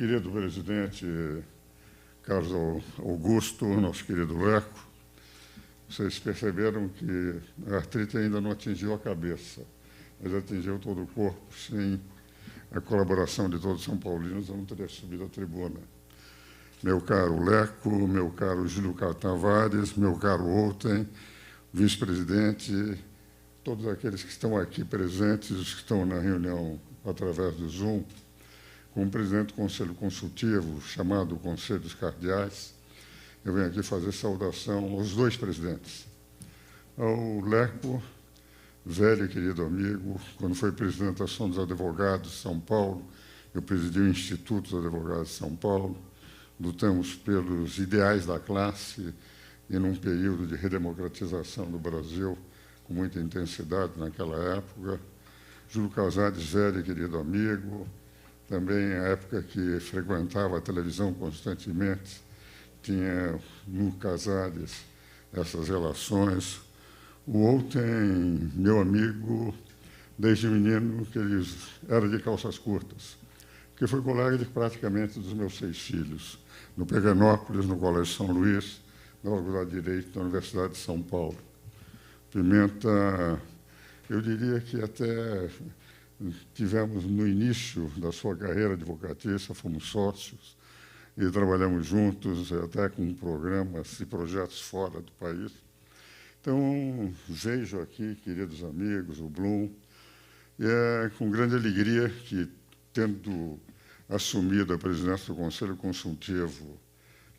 querido presidente Carlos Augusto, nosso querido Leco, vocês perceberam que a artrite ainda não atingiu a cabeça, mas atingiu todo o corpo. Sem a colaboração de todos os São Paulinos, eu não teria subido à tribuna. Meu caro Leco, meu caro Júlio Tavares, meu caro Olten, vice-presidente, todos aqueles que estão aqui presentes, os que estão na reunião através do Zoom, como presidente do Conselho Consultivo, chamado Conselho dos Cardeais, eu venho aqui fazer saudação aos dois presidentes. Ao Leco, velho e querido amigo, quando foi presidente da Associação dos Advogados de São Paulo, eu presidi o Instituto dos Advogados de São Paulo, lutamos pelos ideais da classe e num período de redemocratização do Brasil, com muita intensidade naquela época. Júlio Casares, velho e querido amigo, também a época que frequentava a televisão constantemente, tinha no Casares essas relações. O Olten, meu amigo, desde menino, que ele era de calças curtas, que foi colega de praticamente dos meus 6 filhos, no Pequenópolis, no Colégio São Luís, na Faculdade de Direito da Universidade de São Paulo. Pimenta, eu diria que até tivemos no início da sua carreira advocatícia, fomos sócios e trabalhamos juntos, até com programas e projetos fora do país. Então, vejo aqui, queridos amigos, o Blum, e é com grande alegria que, tendo assumido a presidência do Conselho Consultivo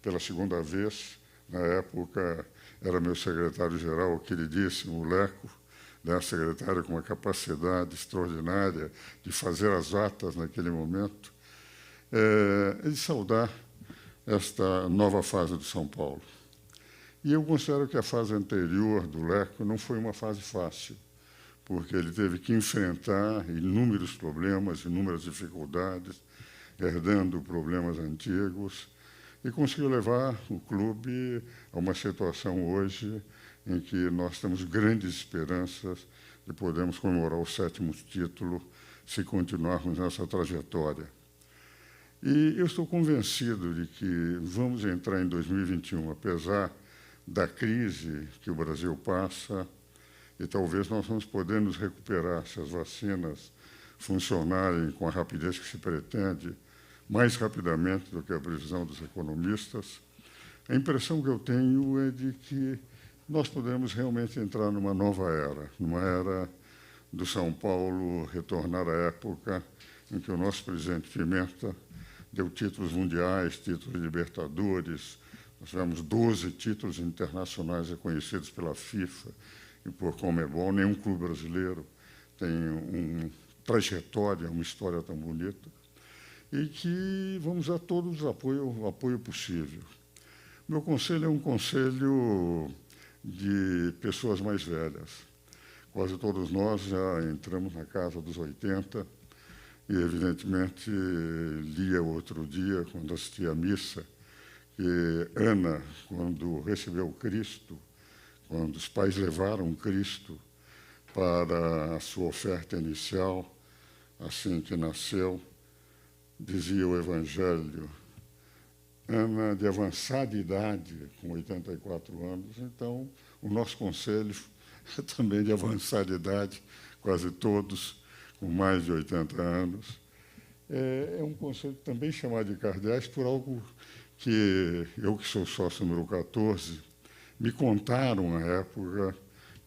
pela segunda vez, na época era meu secretário-geral, o queridíssimo Leco, secretário com uma capacidade extraordinária de fazer as atas naquele momento, de saudar esta nova fase do São Paulo. E eu considero que a fase anterior do Leco não foi uma fase fácil, porque ele teve que enfrentar inúmeros problemas, inúmeras dificuldades, herdando problemas antigos, e conseguiu levar o clube a uma situação hoje em que nós temos grandes esperanças de podermos comemorar o 7º título se continuarmos nessa trajetória. E eu estou convencido de que vamos entrar em 2021, apesar da crise que o Brasil passa, e talvez nós vamos poder nos recuperar se as vacinas funcionarem com a rapidez que se pretende, mais rapidamente do que a previsão dos economistas. A impressão que eu tenho é de que nós podemos realmente entrar numa nova era, numa era do São Paulo retornar à época em que o nosso presidente Pimenta deu títulos mundiais, títulos de Libertadores. Nós tivemos 12 títulos internacionais reconhecidos pela FIFA e por Conmebol. Nenhum clube brasileiro tem uma trajetória, uma história tão bonita. E que vamos dar todos o apoio possível. Meu conselho é um conselho de pessoas mais velhas. Quase todos nós já entramos na casa dos 80 e, evidentemente, lia outro dia, quando assistia à missa, que Ana, quando recebeu Cristo, quando os pais levaram Cristo para a sua oferta inicial, assim que nasceu, dizia o Evangelho, Ana de avançada idade, com 84 anos, então o nosso conselho é também de avançada idade, quase todos com mais de 80 anos. É um conselho também chamado de cardeais por algo que eu, que sou sócio número 14, me contaram à época,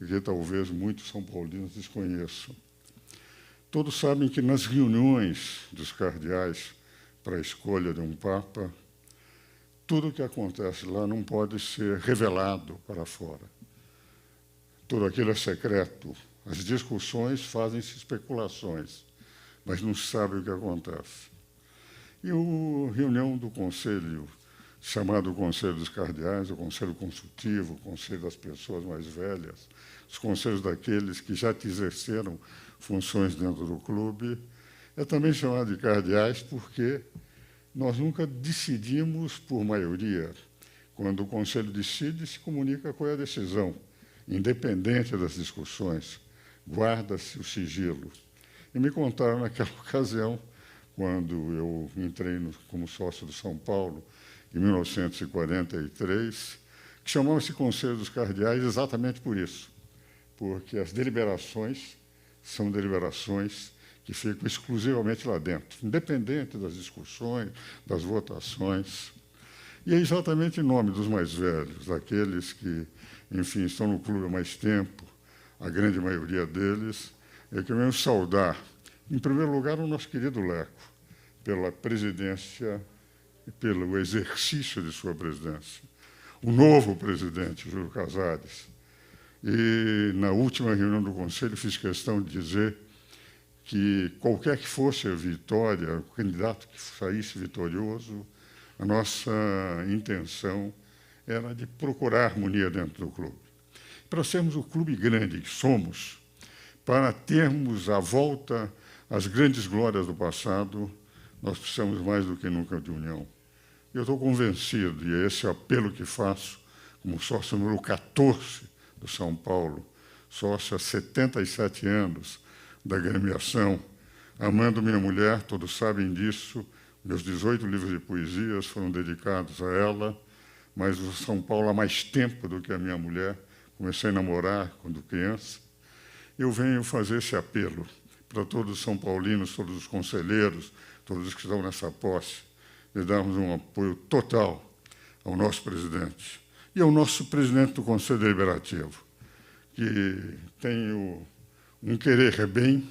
e que talvez muitos são paulinos desconheçam. Todos sabem que nas reuniões dos cardeais para a escolha de um papa, tudo o que acontece lá não pode ser revelado para fora. Tudo aquilo é secreto. As discussões fazem-se especulações, mas não se sabe o que acontece. E a reunião do conselho, chamado Conselho dos Cardeais, o Conselho Consultivo, o Conselho das Pessoas Mais Velhas, os conselhos daqueles que já exerceram funções dentro do clube, é também chamado de cardeais porque nós nunca decidimos por maioria. Quando o Conselho decide, se comunica qual é a decisão, independente das discussões, guarda-se o sigilo. E me contaram naquela ocasião, quando eu entrei como sócio do São Paulo, em 1943, que chamava-se Conselho dos Cardeais exatamente por isso, porque as deliberações são deliberações que ficam exclusivamente lá dentro, independente das discussões, das votações. E é exatamente em nome dos mais velhos, daqueles que, enfim, estão no clube há mais tempo, a grande maioria deles, é que eu venho saudar, em primeiro lugar, o nosso querido Leco, pela presidência e pelo exercício de sua presidência. O novo presidente, Júlio Casares. E, na última reunião do Conselho, fiz questão de dizer que, qualquer que fosse a vitória, o candidato que saísse vitorioso, a nossa intenção era de procurar harmonia dentro do clube. Para sermos o clube grande que somos, para termos a volta às grandes glórias do passado, nós precisamos mais do que nunca de união. Eu estou convencido, e é esse apelo que faço, como sócio número 14 do São Paulo, sócio há 77 anos da agremiação, amando minha mulher, todos sabem disso, meus 18 livros de poesias foram dedicados a ela, mas o São Paulo há mais tempo do que a minha mulher, comecei a namorar quando criança. Eu venho fazer esse apelo para todos os são paulinos, todos os conselheiros, todos os que estão nessa posse, de darmos um apoio total ao nosso presidente e ao nosso presidente do Conselho Deliberativo, que tem um querer bem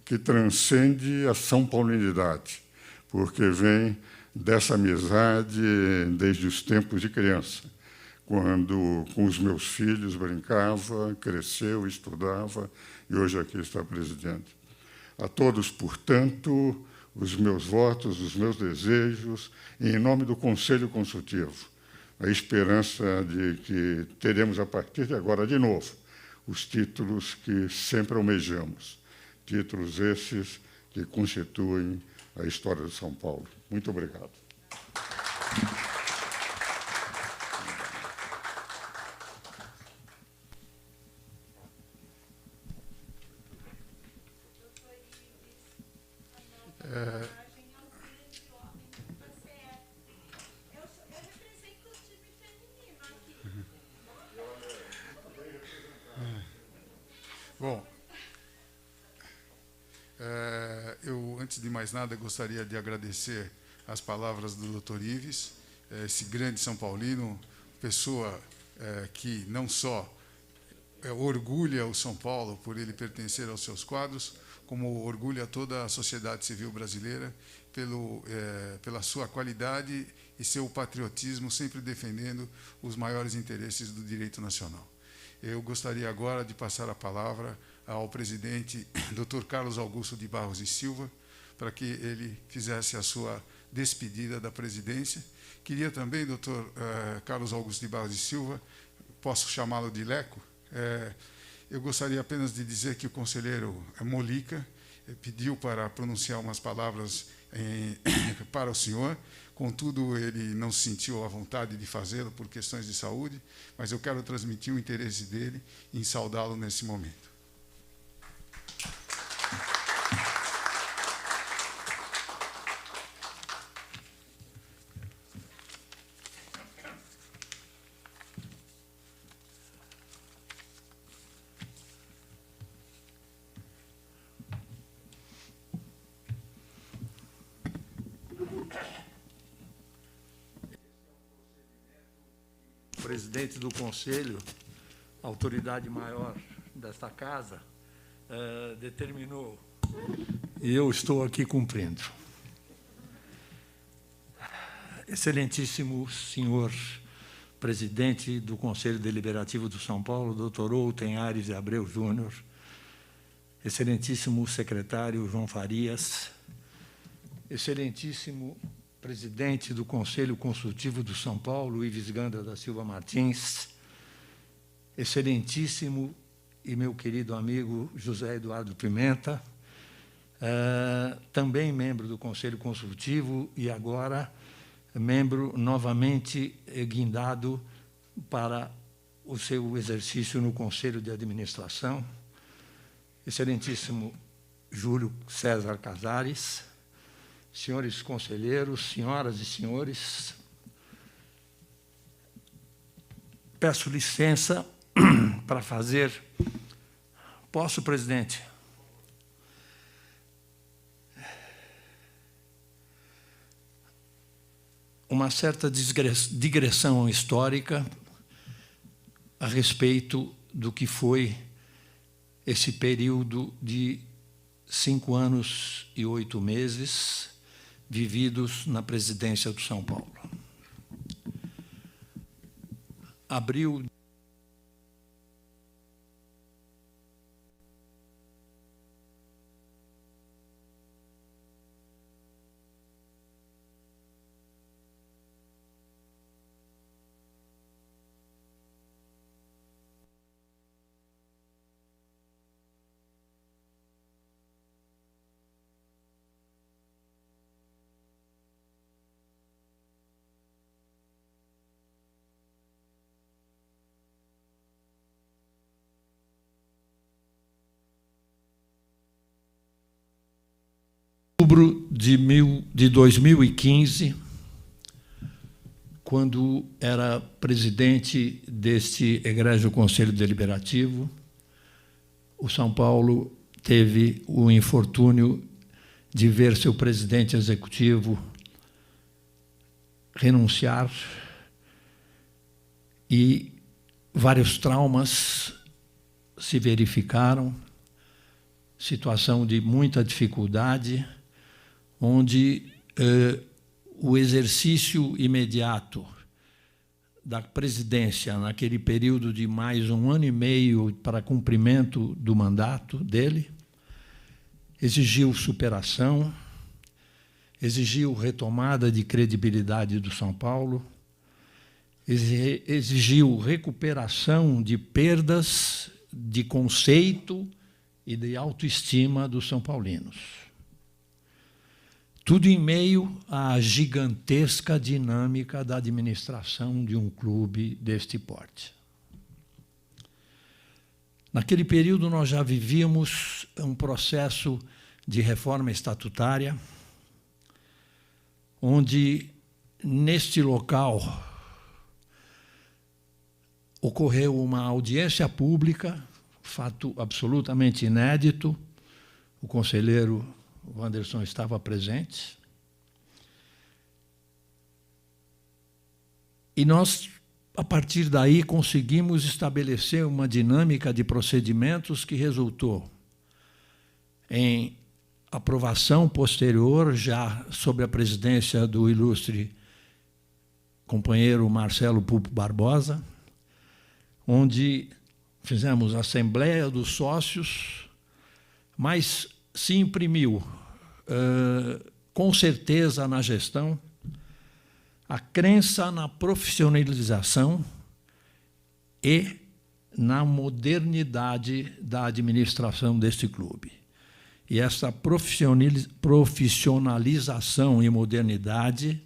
que transcende a são paulinidade, porque vem dessa amizade desde os tempos de criança, quando com os meus filhos brincava, cresceu, estudava e hoje aqui está presidente. A todos, portanto, os meus votos, os meus desejos, e em nome do Conselho Consultivo, a esperança de que teremos, a partir de agora, de novo, os títulos que sempre almejamos, títulos esses que constituem a história de São Paulo. Muito obrigado. Bom, eu, antes de mais nada, gostaria de agradecer as palavras do Dr. Ives, esse grande São Paulino, pessoa que não só orgulha o São Paulo por ele pertencer aos seus quadros, como orgulha toda a sociedade civil brasileira pela sua qualidade e seu patriotismo, sempre defendendo os maiores interesses do direito nacional. Eu gostaria agora de passar a palavra ao presidente Dr. Carlos Augusto de Barros e Silva, para que ele fizesse a sua despedida da presidência. Queria também, Dr. Carlos Augusto de Barros e Silva, posso chamá-lo de Leco? Eu gostaria apenas de dizer que o conselheiro Molica pediu para pronunciar umas palavras para o senhor. Contudo, ele não se sentiu à vontade de fazê-lo por questões de saúde, mas eu quero transmitir o interesse dele em saudá-lo nesse momento. Presidente do Conselho, a autoridade maior desta casa, determinou, e eu estou aqui cumprindo. Excelentíssimo senhor presidente do Conselho Deliberativo do São Paulo, doutor Outen Aires de Abreu Júnior, excelentíssimo secretário João Farias, excelentíssimo presidente do Conselho Consultivo do São Paulo, Ives Gandra da Silva Martins, excelentíssimo e meu querido amigo José Eduardo Pimenta, também membro do Conselho Consultivo e agora membro novamente guindado para o seu exercício no Conselho de senhores conselheiros, senhoras e senhores, peço licença para fazer... Posso, presidente? Uma certa digressão histórica a respeito do que foi esse período de 5 anos e 8 meses vividos na presidência do São Paulo. Abril de 2015, quando era presidente deste egrégio Conselho Deliberativo, o São Paulo teve o infortúnio de ver seu presidente executivo renunciar e vários traumas se verificaram, situação de muita dificuldade, onde o exercício imediato da presidência, naquele período de mais 1 ano e meio para cumprimento do mandato dele, exigiu superação, exigiu retomada de credibilidade do São Paulo, exigiu recuperação de perdas de conceito e de autoestima dos são paulinos. Tudo em meio à gigantesca dinâmica da administração de um clube deste porte. Naquele período, nós já vivíamos um processo de reforma estatutária, onde, neste local, ocorreu uma audiência pública, fato absolutamente inédito. O conselheiro Wanderson estava presente. E nós, a partir daí, conseguimos estabelecer uma dinâmica de procedimentos que resultou em aprovação posterior, já sob a presidência do ilustre companheiro Marcelo Pupo Barbosa, onde fizemos a Assembleia dos Sócios, mas se imprimiu, com certeza, na gestão, a crença na profissionalização e na modernidade da administração deste clube. E essa profissionalização e modernidade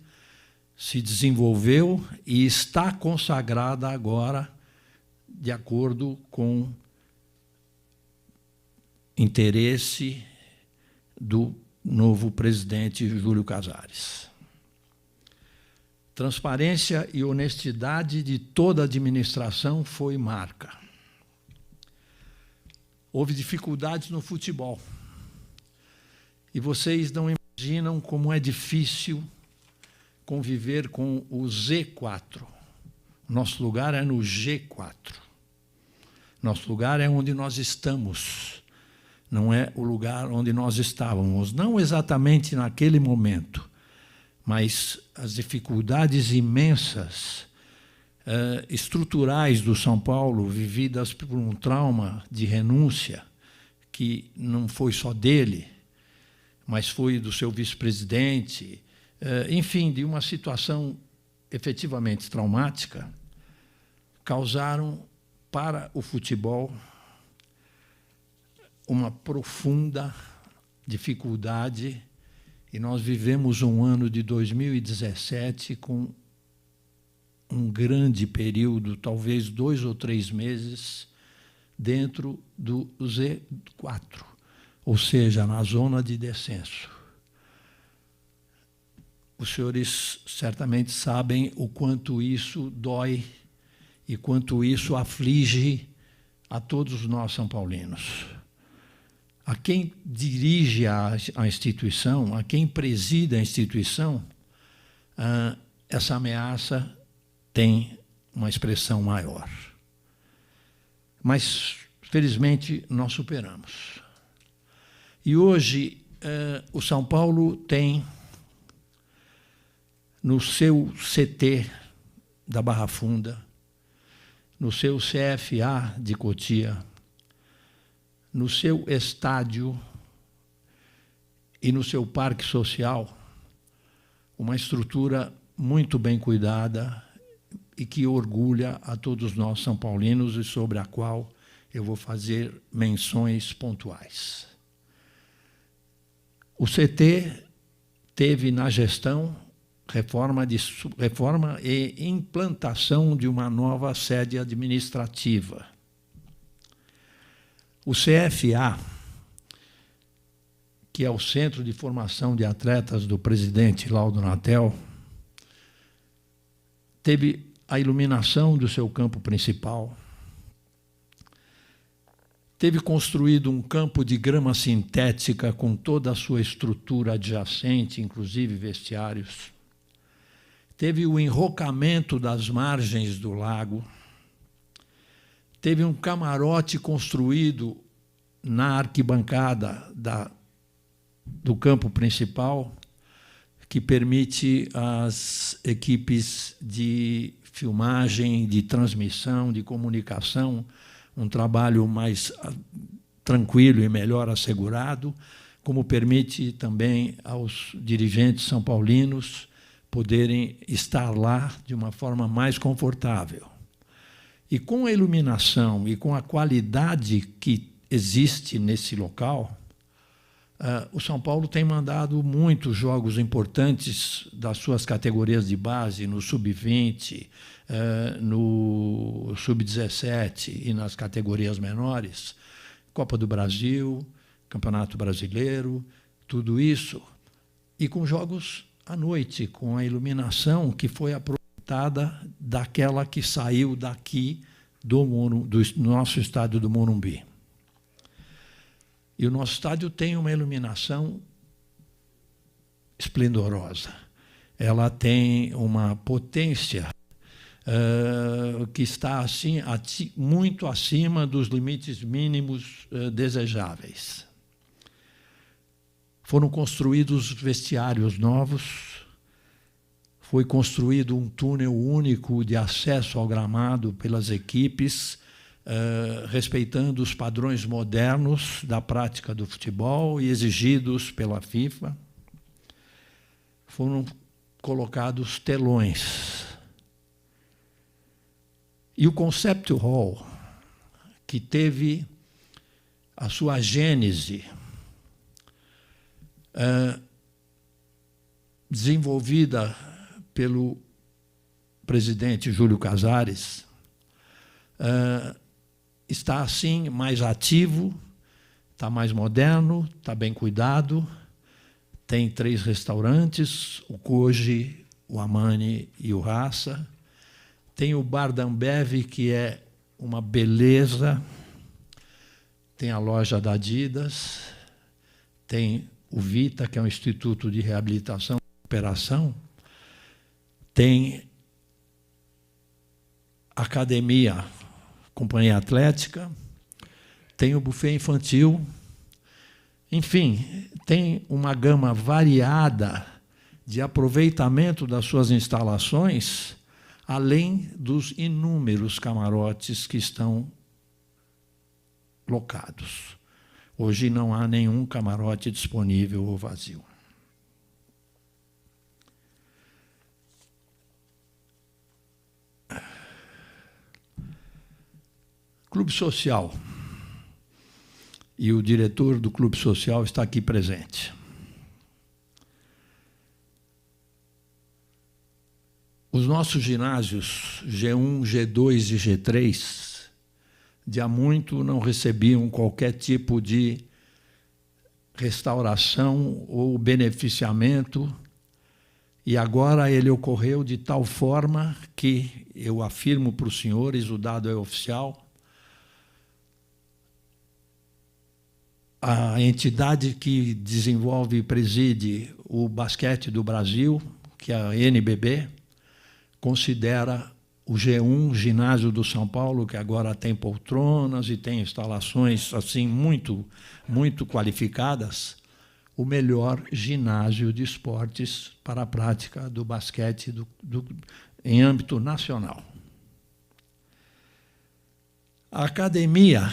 se desenvolveu e está consagrada agora de acordo com interesse do novo presidente Júlio Casares. Transparência e honestidade de toda a administração foi marca. Houve dificuldades no futebol. E vocês não imaginam como é difícil conviver com o Z4. Nosso lugar é no G4. Nosso lugar é onde nós estamos. Não é o lugar onde nós estávamos. Não exatamente naquele momento, mas as dificuldades imensas estruturais do São Paulo, vividas por um trauma de renúncia, que não foi só dele, mas foi do seu vice-presidente, enfim, de uma situação efetivamente traumática, causaram para o futebol uma profunda dificuldade, e nós vivemos um ano de 2017 com um grande período, talvez 2 ou 3 meses, dentro do Z4, ou seja, na zona de descenso. os senhores certamente sabem o quanto isso dói e quanto isso aflige a todos nós são paulinos. A quem dirige a instituição, a quem preside a instituição, essa ameaça tem uma expressão maior. Mas, felizmente, nós superamos. E hoje, o São Paulo tem, no seu CT da Barra Funda, no seu CFA de Cotia, no seu estádio e no seu parque social, uma estrutura muito bem cuidada e que orgulha a todos nós são paulinos e sobre a qual eu vou fazer menções pontuais. O CT teve na gestão reforma e implantação de uma nova sede administrativa. O CFA, que é o Centro de Formação de Atletas do presidente Laudo Natel, teve a iluminação do seu campo principal, teve construído um campo de grama sintética com toda a sua estrutura adjacente, inclusive vestiários, teve o enrocamento das margens do lago, teve um camarote construído na arquibancada do campo principal, que permite às equipes de filmagem, de transmissão, de comunicação, um trabalho mais tranquilo e melhor assegurado, como permite também aos dirigentes são paulinos poderem estar lá de uma forma mais confortável. E com a iluminação e com a qualidade que existe nesse local, o São Paulo tem mandado muitos jogos importantes das suas categorias de base, no Sub-20, no Sub-17 e nas categorias menores, Copa do Brasil, Campeonato Brasileiro, tudo isso, e com jogos à noite, com a iluminação que foi aproveitada daquela que saiu daqui do nosso estádio do Morumbi. E o nosso estádio tem uma iluminação esplendorosa. Ela tem uma potência que está assim, muito acima dos limites mínimos desejáveis. Foram construídos vestiários novos, foi construído um túnel único de acesso ao gramado pelas equipes, respeitando os padrões modernos da prática do futebol e exigidos pela FIFA. Foram colocados telões. E o Concept Hall, que teve a sua gênese desenvolvida pelo presidente Júlio Casares, está, assim, mais ativo, está mais moderno, está bem cuidado, tem 3 restaurantes, o Koji, o Amani e o Raça, tem o Bar da Ambev, que é uma beleza, tem a loja da Adidas, tem o Vita, que é um instituto de reabilitação e recuperação, tem academia, companhia atlética, tem o buffet infantil, enfim, tem uma gama variada de aproveitamento das suas instalações, além dos inúmeros camarotes que estão locados. Hoje não há nenhum camarote disponível ou vazio. Clube Social. E o diretor do Clube Social está aqui presente. Os nossos ginásios G1, G2 e G3, de há muito não recebiam qualquer tipo de restauração ou beneficiamento, E agora ele ocorreu de tal forma que, eu afirmo para os senhores, o dado é oficial, a entidade que desenvolve e preside o basquete do Brasil, que é a NBB, considera o G1, Ginásio do São Paulo, que agora tem poltronas e tem instalações assim muito qualificadas, o melhor ginásio de esportes para a prática do basquete em âmbito nacional. A academia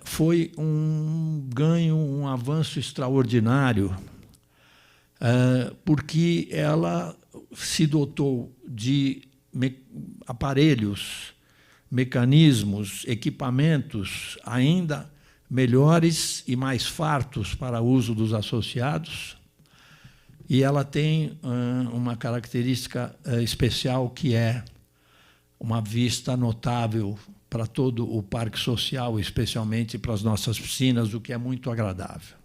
foi um ganho, um avanço extraordinário, porque ela se dotou de aparelhos, mecanismos, equipamentos ainda melhores e mais fartos para uso dos associados, e ela tem uma característica especial, que é uma vista notável para todo o parque social, especialmente para as nossas piscinas, o que é muito agradável.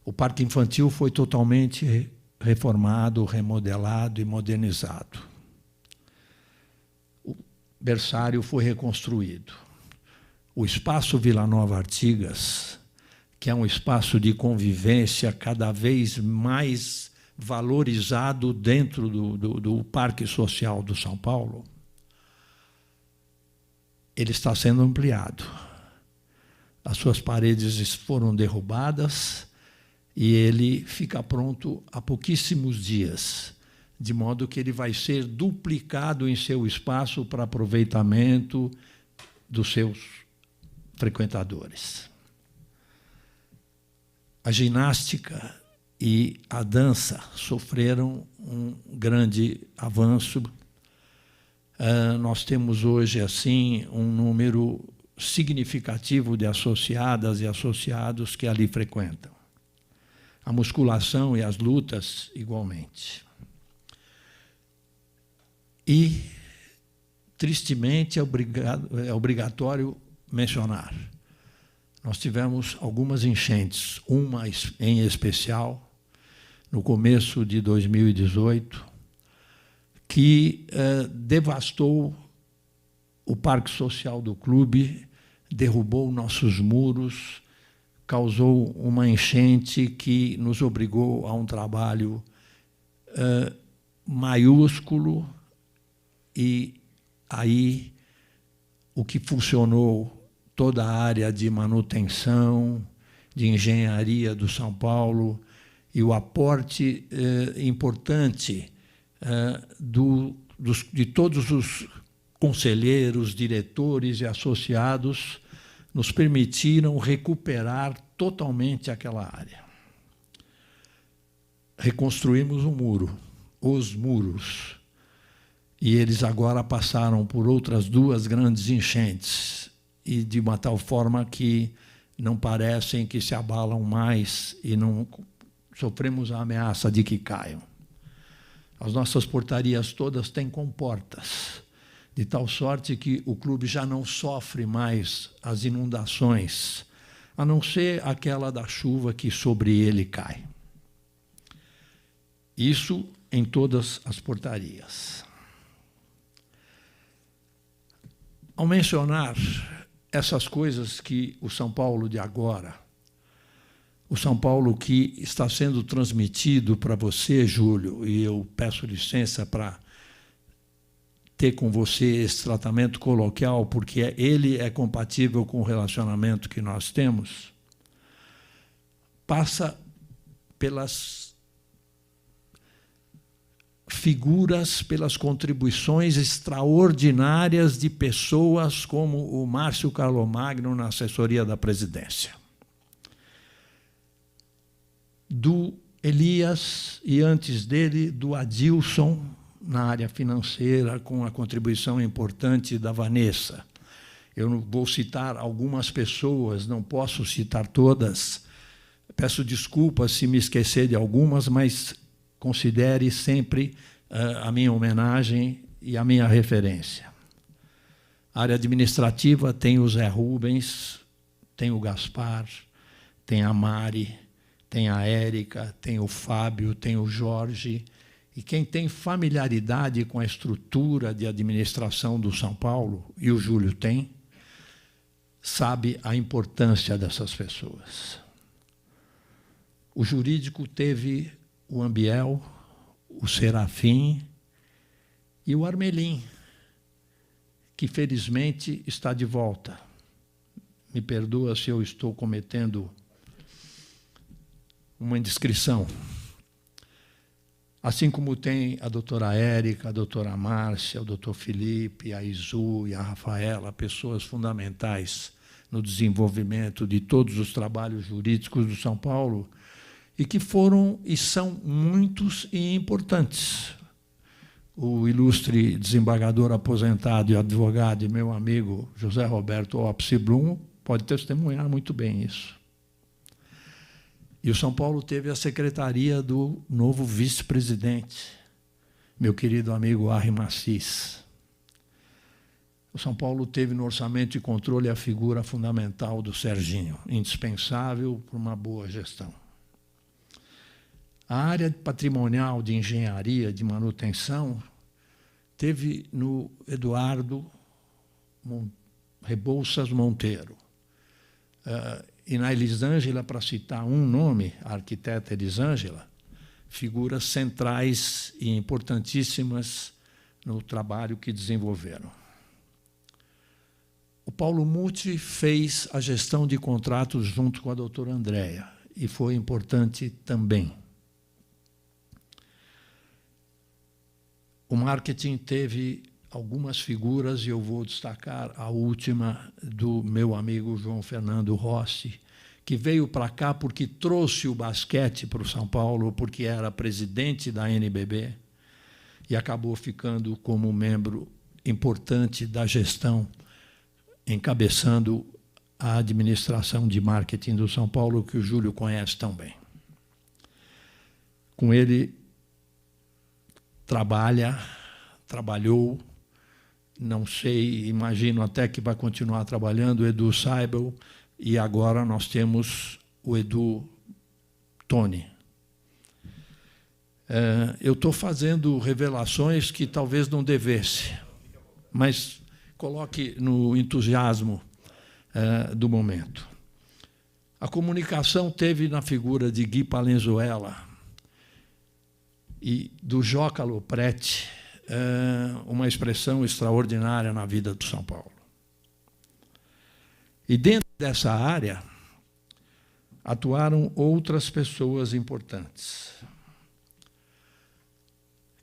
O parque infantil foi totalmente reformado, remodelado e modernizado. O berçário foi reconstruído. O espaço Vila Nova Artigas, que é um espaço de convivência cada vez mais valorizado dentro do Parque Social do São Paulo, ele está sendo ampliado. As suas paredes foram derrubadas e ele fica pronto há pouquíssimos dias, de modo que ele vai ser duplicado em seu espaço para aproveitamento dos seus frequentadores. A ginástica e a dança sofreram um grande avanço. Nós temos hoje, assim, um número significativo de associadas e associados que ali frequentam. A musculação e as lutas, igualmente. E, tristemente, é obrigatório mencionar, nós tivemos algumas enchentes, uma em especial, no começo de 2018, que devastou o Parque Social do clube, derrubou nossos muros, causou uma enchente que nos obrigou a um trabalho maiúsculo, e aí o que funcionou, toda a área de manutenção, de engenharia do São Paulo, e o aporte importante de todos os conselheiros, diretores e associados, nos permitiram recuperar totalmente aquela área. Reconstruímos um muro, os muros, e eles agora passaram por outras duas grandes enchentes, e de uma tal forma que não parecem que se abalam mais e não sofremos a ameaça de que caiam. As nossas portarias todas têm comportas, de tal sorte que o clube já não sofre mais as inundações, a não ser aquela da chuva que sobre ele cai. Isso em todas as portarias. Ao mencionar essas coisas que o São Paulo de agora, o São Paulo que está sendo transmitido para você, Júlio, e eu peço licença para ter com você esse tratamento coloquial, porque ele é compatível com o relacionamento que nós temos, passa pelas figuras, pelas contribuições extraordinárias de pessoas como o Márcio Carlomagno na assessoria da presidência, do Elias e, antes dele, do Adilson na área financeira, com a contribuição importante da Vanessa. Eu não vou citar algumas pessoas, não posso citar todas, peço desculpas se me esquecer de algumas, mas considere sempre a minha homenagem e a minha referência. A área administrativa tem o Zé Rubens, tem o Gaspar, tem a Mari, tem a Érica, tem o Fábio, tem o Jorge. E quem tem familiaridade com a estrutura de administração do São Paulo, e o Júlio tem, sabe a importância dessas pessoas. O jurídico teve o Ambiel, o Serafim e o Armelim, que felizmente está de volta. Me perdoa se eu estou cometendo uma indiscrição. Assim como tem a doutora Érica, a doutora Márcia, o doutor Felipe, a Izu e a Rafaela, pessoas fundamentais no desenvolvimento de todos os trabalhos jurídicos do São Paulo, e que foram e são muitos e importantes. O ilustre desembargador aposentado e advogado e meu amigo José Roberto Opsi Blum pode testemunhar muito bem isso. E o São Paulo teve a secretaria do novo vice-presidente, meu querido amigo Arri Macis. O São Paulo teve no orçamento de controle a figura fundamental do Serginho, indispensável para uma boa gestão. A área patrimonial de engenharia, de manutenção, teve no Eduardo Rebouças Monteiro. E na Elisângela, para citar um nome, a arquiteta Elisângela, figuras centrais e importantíssimas no trabalho que desenvolveram. O Paulo Muti fez a gestão de contratos junto com a doutora Andréia, e foi importante também. O marketing teve algumas figuras, e eu vou destacar a última do meu amigo João Fernando Rossi, que veio para cá porque trouxe o basquete para o São Paulo, porque era presidente da NBB, e acabou ficando como membro importante da gestão, encabeçando a administração de marketing do São Paulo, que o Júlio conhece tão bem. Com ele trabalhou, não sei, imagino até que vai continuar trabalhando, o Edu Seibel, e agora nós temos o Edu Tony. Eu estou fazendo revelações que talvez não devesse, mas coloque no entusiasmo do momento. A comunicação teve na figura de Gui Palenzuela e do Joca Lopretti uma expressão extraordinária na vida do São Paulo. E dentro dessa área atuaram outras pessoas importantes.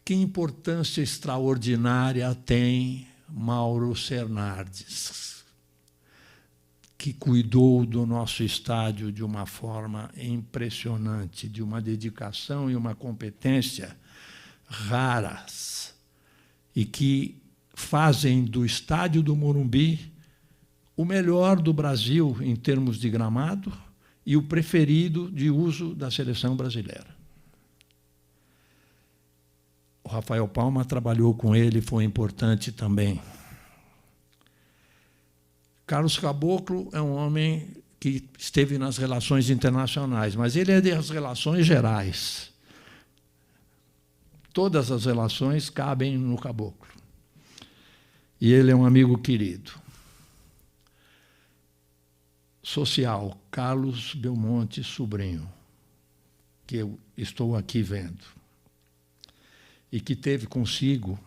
Que importância extraordinária tem Mauro Cernardes, que cuidou do nosso estádio de uma forma impressionante, de uma dedicação e uma competência raras, e que fazem do estádio do Morumbi o melhor do Brasil em termos de gramado e o preferido de uso da seleção brasileira. O Rafael Palma trabalhou com ele, foi importante também. Carlos Caboclo é um homem que esteve nas relações internacionais, mas ele é das relações gerais. Todas as relações cabem no Caboclo. E ele é um amigo querido. Social, Carlos Belmonte Sobrinho, que eu estou aqui vendo, e que teve consigo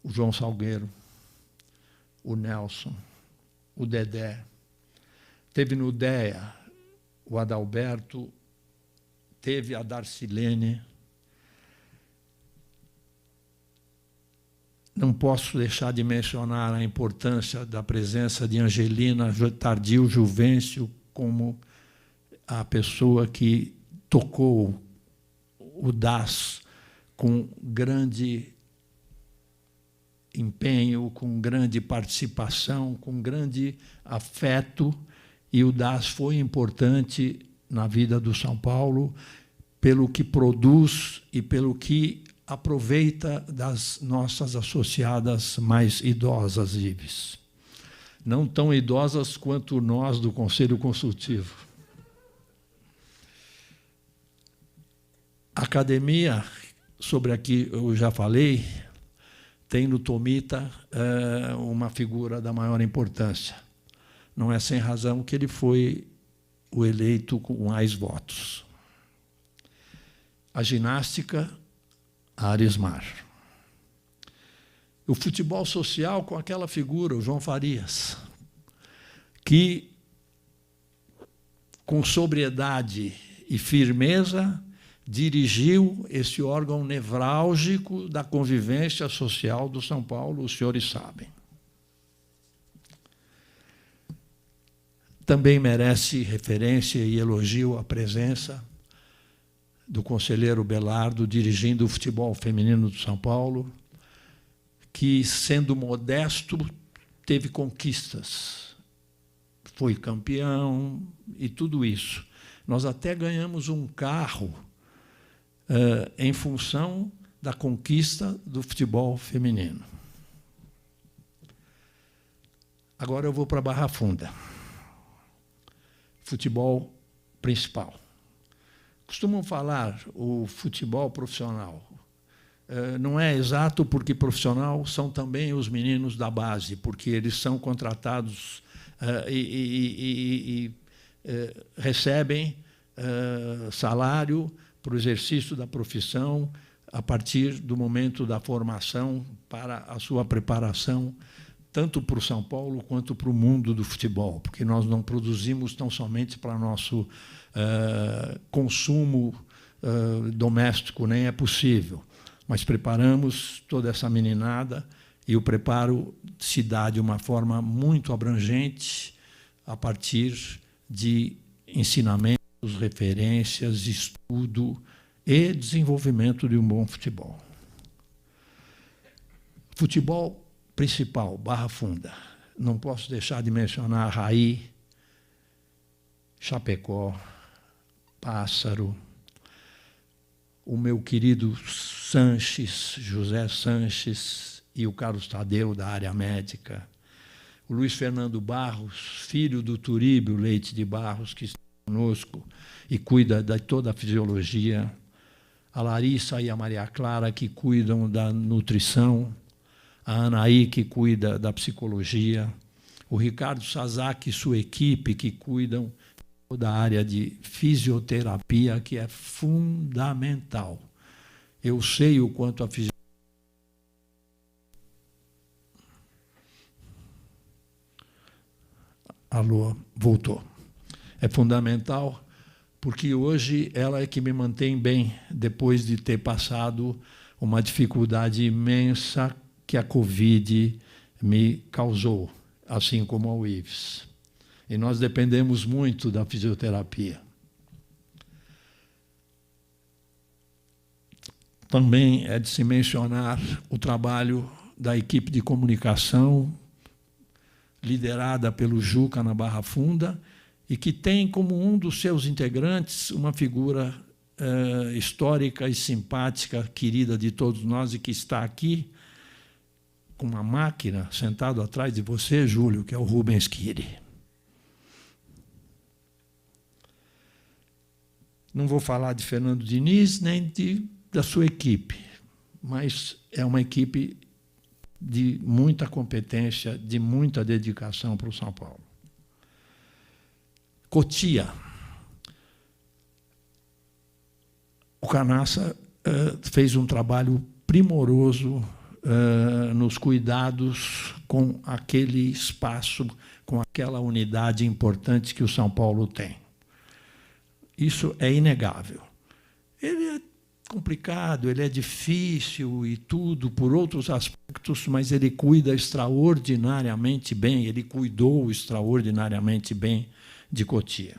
o João Salgueiro, o Nelson, o Dedé, teve no DEA o Adalberto, teve a Darcilene. Não posso deixar de mencionar a importância da presença de Angelina Tardio Juvencio como a pessoa que tocou o DAS com grande empenho, com grande participação, com grande afeto, e o DAS foi importante na vida do São Paulo pelo que produz e pelo que aproveita das nossas associadas mais idosas, Ives. Não tão idosas quanto nós do Conselho Consultivo. academia, sobre a que eu já falei, tem no Tomita uma figura da maior importância. Não é sem razão que ele foi o eleito com mais votos. A ginástica, a Arismar. O futebol social com aquela figura, o João Farias, que, com sobriedade e firmeza, dirigiu esse órgão nevrálgico da convivência social do São Paulo, os senhores sabem. Também merece referência e elogio a presença do conselheiro Belardo dirigindo o futebol feminino do São Paulo, que, sendo modesto, teve conquistas. Foi campeão e tudo isso. Nós até ganhamos um carro em função da conquista do futebol feminino. Agora eu vou para Barra Funda. Futebol principal. Costumam falar o futebol profissional. Não é exato, porque profissional são também os meninos da base, porque eles são contratados e recebem salário para o exercício da profissão a partir do momento da formação para a sua preparação, tanto para o São Paulo quanto para o mundo do futebol, porque nós não produzimos tão somente para nosso consumo doméstico, nem é possível, mas preparamos toda essa meninada, e o preparo se dá de uma forma muito abrangente a partir de ensinamentos, referências, estudo e desenvolvimento de um bom futebol. Futebol principal, Barra Funda. Não posso deixar de mencionar Raí, Chapecó, Pássaro, o meu querido Sanches, José Sanches, e o Carlos Tadeu, da área médica, o Luiz Fernando Barros, filho do Turíbio Leite de Barros, que está conosco e cuida de toda a fisiologia, a Larissa e a Maria Clara, que cuidam da nutrição, a Anaí, que cuida da psicologia, o Ricardo Sazaki e sua equipe, que cuidam da área de fisioterapia, que é fundamental. Eu sei o quanto a fisioterapia... Alô, voltou. É fundamental, porque hoje ela é que me mantém bem, depois de ter passado uma dificuldade imensa que a Covid me causou, assim como ao IVES. E nós dependemos muito da fisioterapia. Também é de se mencionar o trabalho da equipe de comunicação, liderada pelo Juca na Barra Funda, e que tem como um dos seus integrantes uma figura histórica e simpática, querida de todos nós, e que está aqui com uma máquina, sentado atrás de você, Júlio, que é o Rubens Kiri. Não vou falar de Fernando Diniz, nem da sua equipe, mas é uma equipe de muita competência, de muita dedicação para o São Paulo. Cotia. O Canassa fez um trabalho primoroso nos cuidados com aquele espaço, com aquela unidade importante que o São Paulo tem. Isso é inegável. Ele é complicado, ele é difícil e tudo por outros aspectos, mas ele cuida extraordinariamente bem, ele cuidou extraordinariamente bem de Cotia.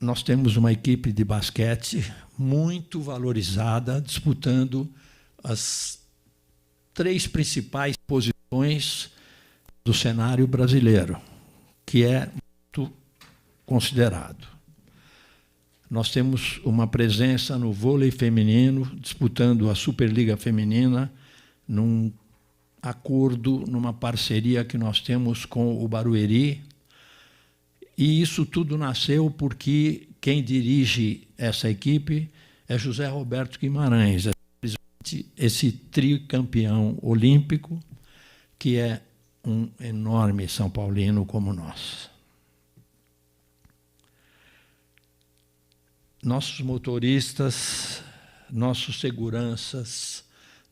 Nós temos uma equipe de basquete muito valorizada, disputando as 3 principais posições do cenário brasileiro, que é muito considerado. Nós temos uma presença no vôlei feminino, disputando a Superliga Feminina, num acordo, numa parceria que nós temos com o Barueri. E isso tudo nasceu porque quem dirige essa equipe é José Roberto Guimarães, esse tricampeão olímpico, que é um enorme São Paulino como nós. Nossos motoristas, nossos seguranças,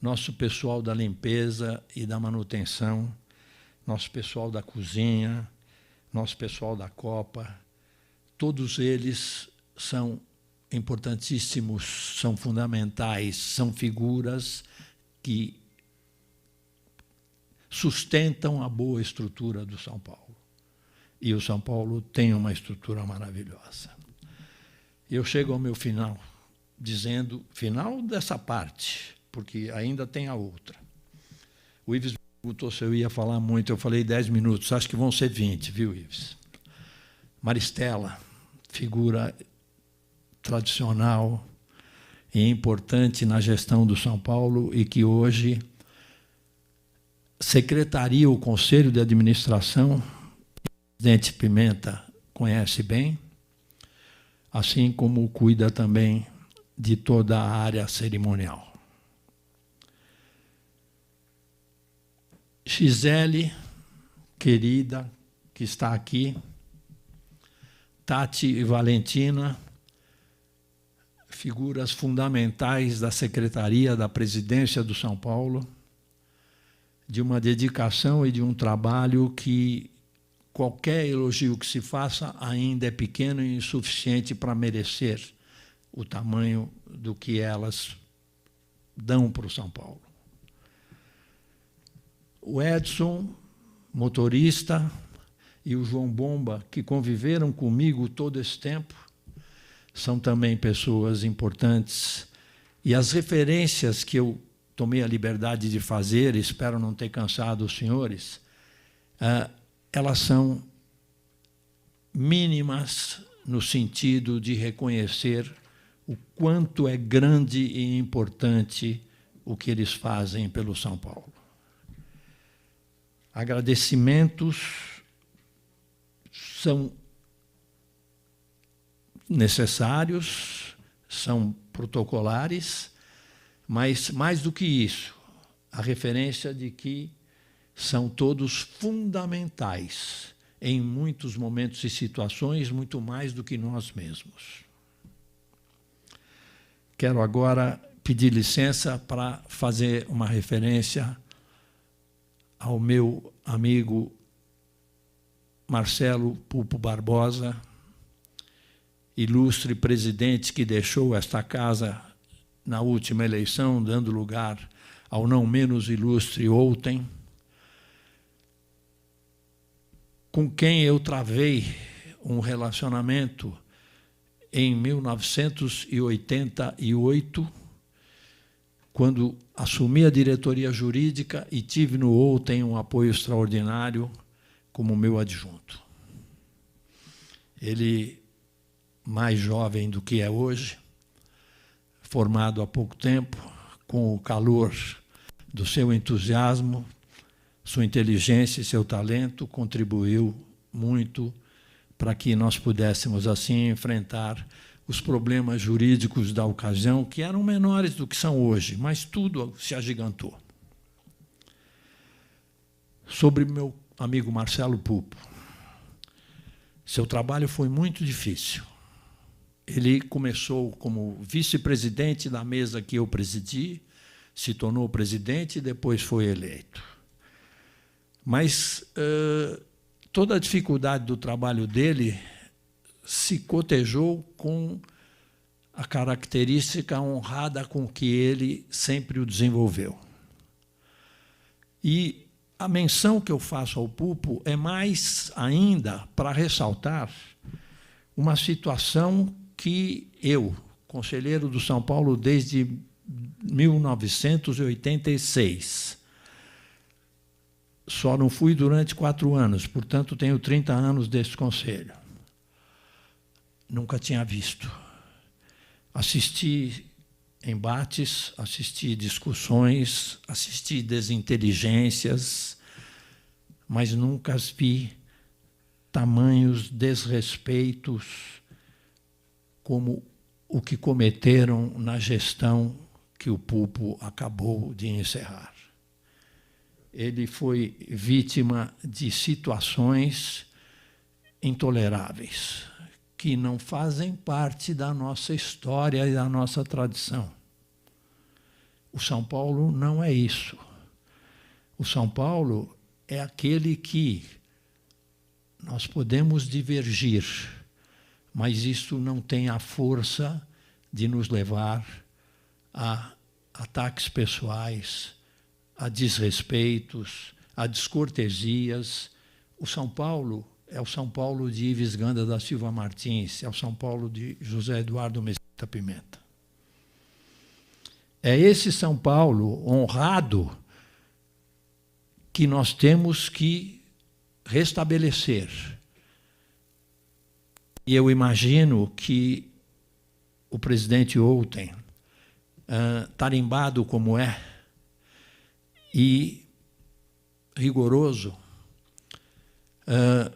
nosso pessoal da limpeza e da manutenção, nosso pessoal da cozinha, nosso pessoal da Copa, todos eles são importantíssimos, são fundamentais, são figuras que sustentam a boa estrutura do São Paulo. E o São Paulo tem uma estrutura maravilhosa. Eu chego ao meu final, dizendo, final dessa parte, porque ainda tem a outra. O Ives me perguntou se eu ia falar muito, eu falei 10 minutos, acho que vão ser 20, viu, Ives? Maristela, figura tradicional e importante na gestão do São Paulo e que hoje secretaria o Conselho de Administração, o presidente Pimenta conhece bem, assim como cuida também de toda a área cerimonial. Gisele, querida, que está aqui, Tati e Valentina, figuras fundamentais da Secretaria da Presidência do São Paulo, de uma dedicação e de um trabalho que qualquer elogio que se faça ainda é pequeno e insuficiente para merecer o tamanho do que elas dão para o São Paulo. O Edson, motorista, e o João Bomba, que conviveram comigo todo esse tempo, são também pessoas importantes. E as referências que eu tomei a liberdade de fazer, espero não ter cansado os senhores, elas são mínimas no sentido de reconhecer o quanto é grande e importante o que eles fazem pelo São Paulo. Agradecimentos são necessários, são protocolares, mas, mais do que isso, a referência de que são todos fundamentais em muitos momentos e situações, muito mais do que nós mesmos. Quero agora pedir licença para fazer uma referência ao meu amigo Marcelo Pupo Barbosa, ilustre presidente que deixou esta casa na última eleição, dando lugar ao não menos ilustre Outem, com quem eu travei um relacionamento em 1988, quando assumi a diretoria jurídica e tive no Outem um apoio extraordinário como meu adjunto. Ele, mais jovem do que é hoje, formado há pouco tempo, com o calor do seu entusiasmo, sua inteligência e seu talento, contribuiu muito para que nós pudéssemos, assim, enfrentar os problemas jurídicos da ocasião, que eram menores do que são hoje, mas tudo se agigantou. Sobre meu amigo Marcelo Pupo, seu trabalho foi muito difícil. Ele começou como vice-presidente da mesa que eu presidi, se tornou presidente e depois foi eleito. Mas toda a dificuldade do trabalho dele se cotejou com a característica honrada com que ele sempre o desenvolveu. E a menção que eu faço ao Pupo é mais ainda para ressaltar uma situação que eu, conselheiro do São Paulo desde 1986, só não fui durante 4 anos, portanto, tenho 30 anos desse conselho. Nunca tinha visto. Assisti embates, assisti discussões, assisti desinteligências, mas nunca vi tamanhos desrespeitos como o que cometeram na gestão que o Pupo acabou de encerrar. Ele foi vítima de situações intoleráveis, que não fazem parte da nossa história e da nossa tradição. O São Paulo não é isso. O São Paulo é aquele que nós podemos divergir, mas isso não tem a força de nos levar a ataques pessoais, a desrespeitos, a descortesias. O São Paulo é o São Paulo de Ives Ganda da Silva Martins, é o São Paulo de José Eduardo Mesquita Pimenta. É esse São Paulo honrado que nós temos que restabelecer. E eu imagino que o presidente Outen, tarimbado como é, e rigoroso,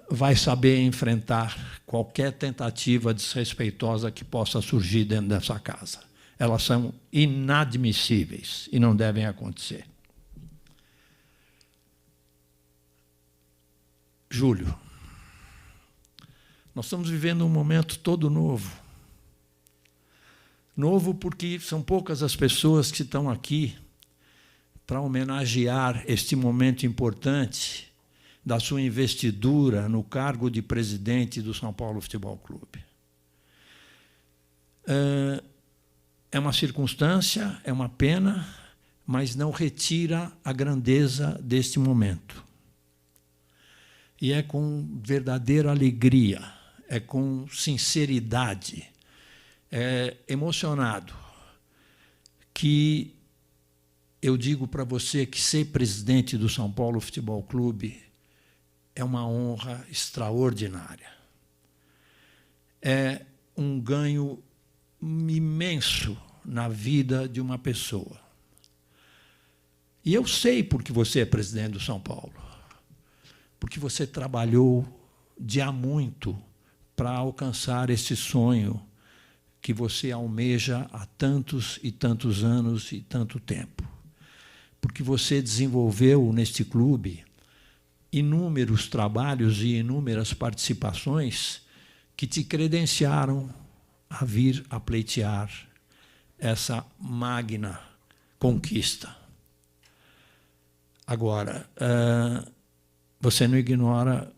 vai saber enfrentar qualquer tentativa desrespeitosa que possa surgir dentro dessa casa. Elas são inadmissíveis e não devem acontecer. Júlio, nós estamos vivendo um momento todo novo. Novo porque são poucas as pessoas que estão aqui para homenagear este momento importante da sua investidura no cargo de presidente do São Paulo Futebol Clube. É uma circunstância, é uma pena, mas não retira a grandeza deste momento. E é com verdadeira alegria, é com sinceridade, é emocionado, que eu digo para você que ser presidente do São Paulo Futebol Clube é uma honra extraordinária. É um ganho imenso na vida de uma pessoa. E eu sei porque você é presidente do São Paulo. Porque você trabalhou de há muito para alcançar esse sonho que você almeja há tantos e tantos anos e tanto tempo. Porque você desenvolveu neste clube inúmeros trabalhos e inúmeras participações que te credenciaram a vir a pleitear essa magna conquista. Agora, você não ignora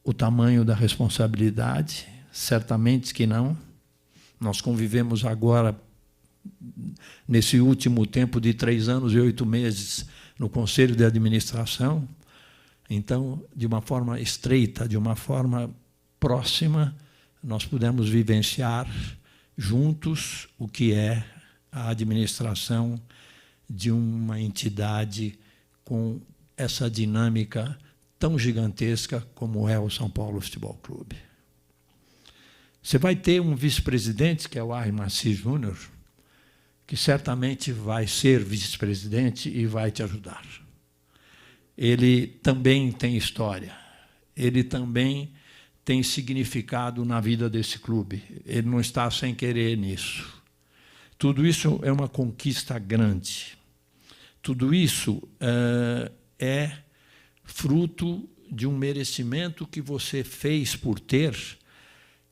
o tamanho da responsabilidade? Certamente que não. Nós convivemos agora, nesse último tempo de 3 anos e 8 meses, no Conselho de Administração. Então, de uma forma estreita, de uma forma próxima, nós pudemos vivenciar juntos o que é a administração de uma entidade com essa dinâmica tão gigantesca como é o São Paulo Futebol Clube. Você vai ter um vice-presidente, que é o Arry Maci Júnior, que certamente vai ser vice-presidente e vai te ajudar. Ele também tem história, ele também tem significado na vida desse clube. Ele não está sem querer nisso. Tudo isso é uma conquista grande. Tudo isso é fruto de um merecimento que você fez por ter,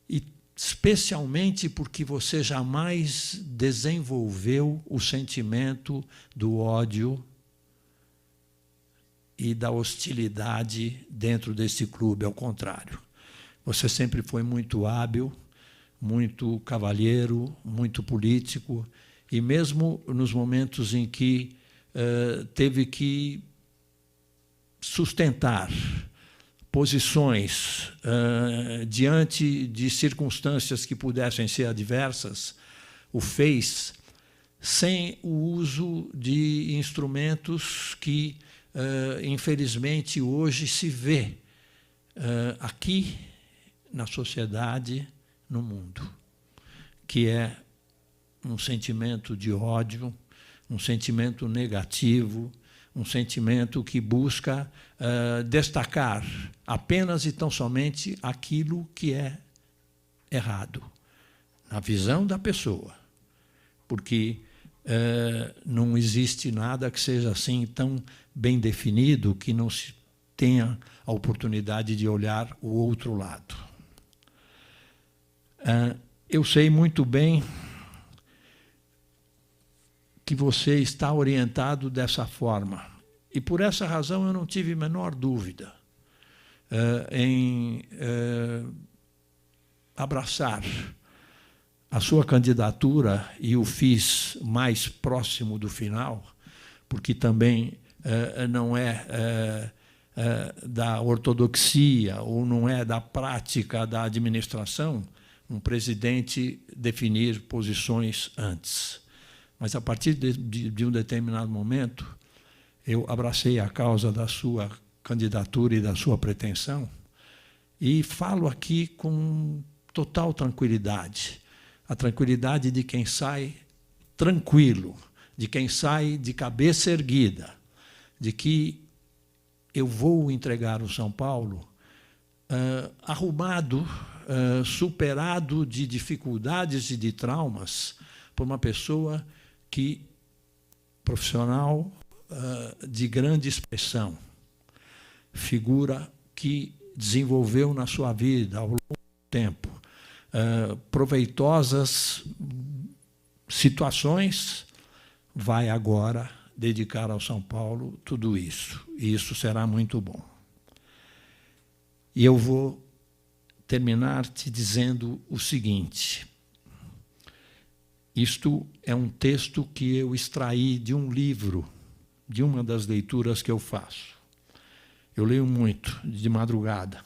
e especialmente porque você jamais desenvolveu o sentimento do ódio e da hostilidade dentro desse clube. Ao contrário, você sempre foi muito hábil, muito cavalheiro, muito político, e mesmo nos momentos em que teve que sustentar posições diante de circunstâncias que pudessem ser adversas, o fez sem o uso de instrumentos que, infelizmente, hoje se vê aqui na sociedade, no mundo, que é um sentimento de ódio, um sentimento negativo, um sentimento que busca destacar apenas e tão somente aquilo que é errado. a visão da pessoa, porque não existe nada que seja assim tão bem definido que não se tenha a oportunidade de olhar o outro lado. Eu sei muito bem que você está orientado dessa forma, e por essa razão eu não tive a menor dúvida em abraçar a sua candidatura, e o fiz mais próximo do final, porque também não é da ortodoxia ou não é da prática da administração um presidente definir posições antes. Mas, a partir de um determinado momento, eu abracei a causa da sua candidatura e da sua pretensão, e falo aqui com total tranquilidade, a tranquilidade de quem sai tranquilo, de quem sai de cabeça erguida, de que eu vou entregar o São Paulo arrumado, superado de dificuldades e de traumas, por uma pessoa profissional de grande expressão, figura que desenvolveu na sua vida, ao longo do tempo, proveitosas situações, vai agora dedicar ao São Paulo tudo isso. E isso será muito bom. E eu vou terminar te dizendo o seguinte. Isto é um texto que eu extraí de um livro, de uma das leituras que eu faço. Eu leio muito, de madrugada.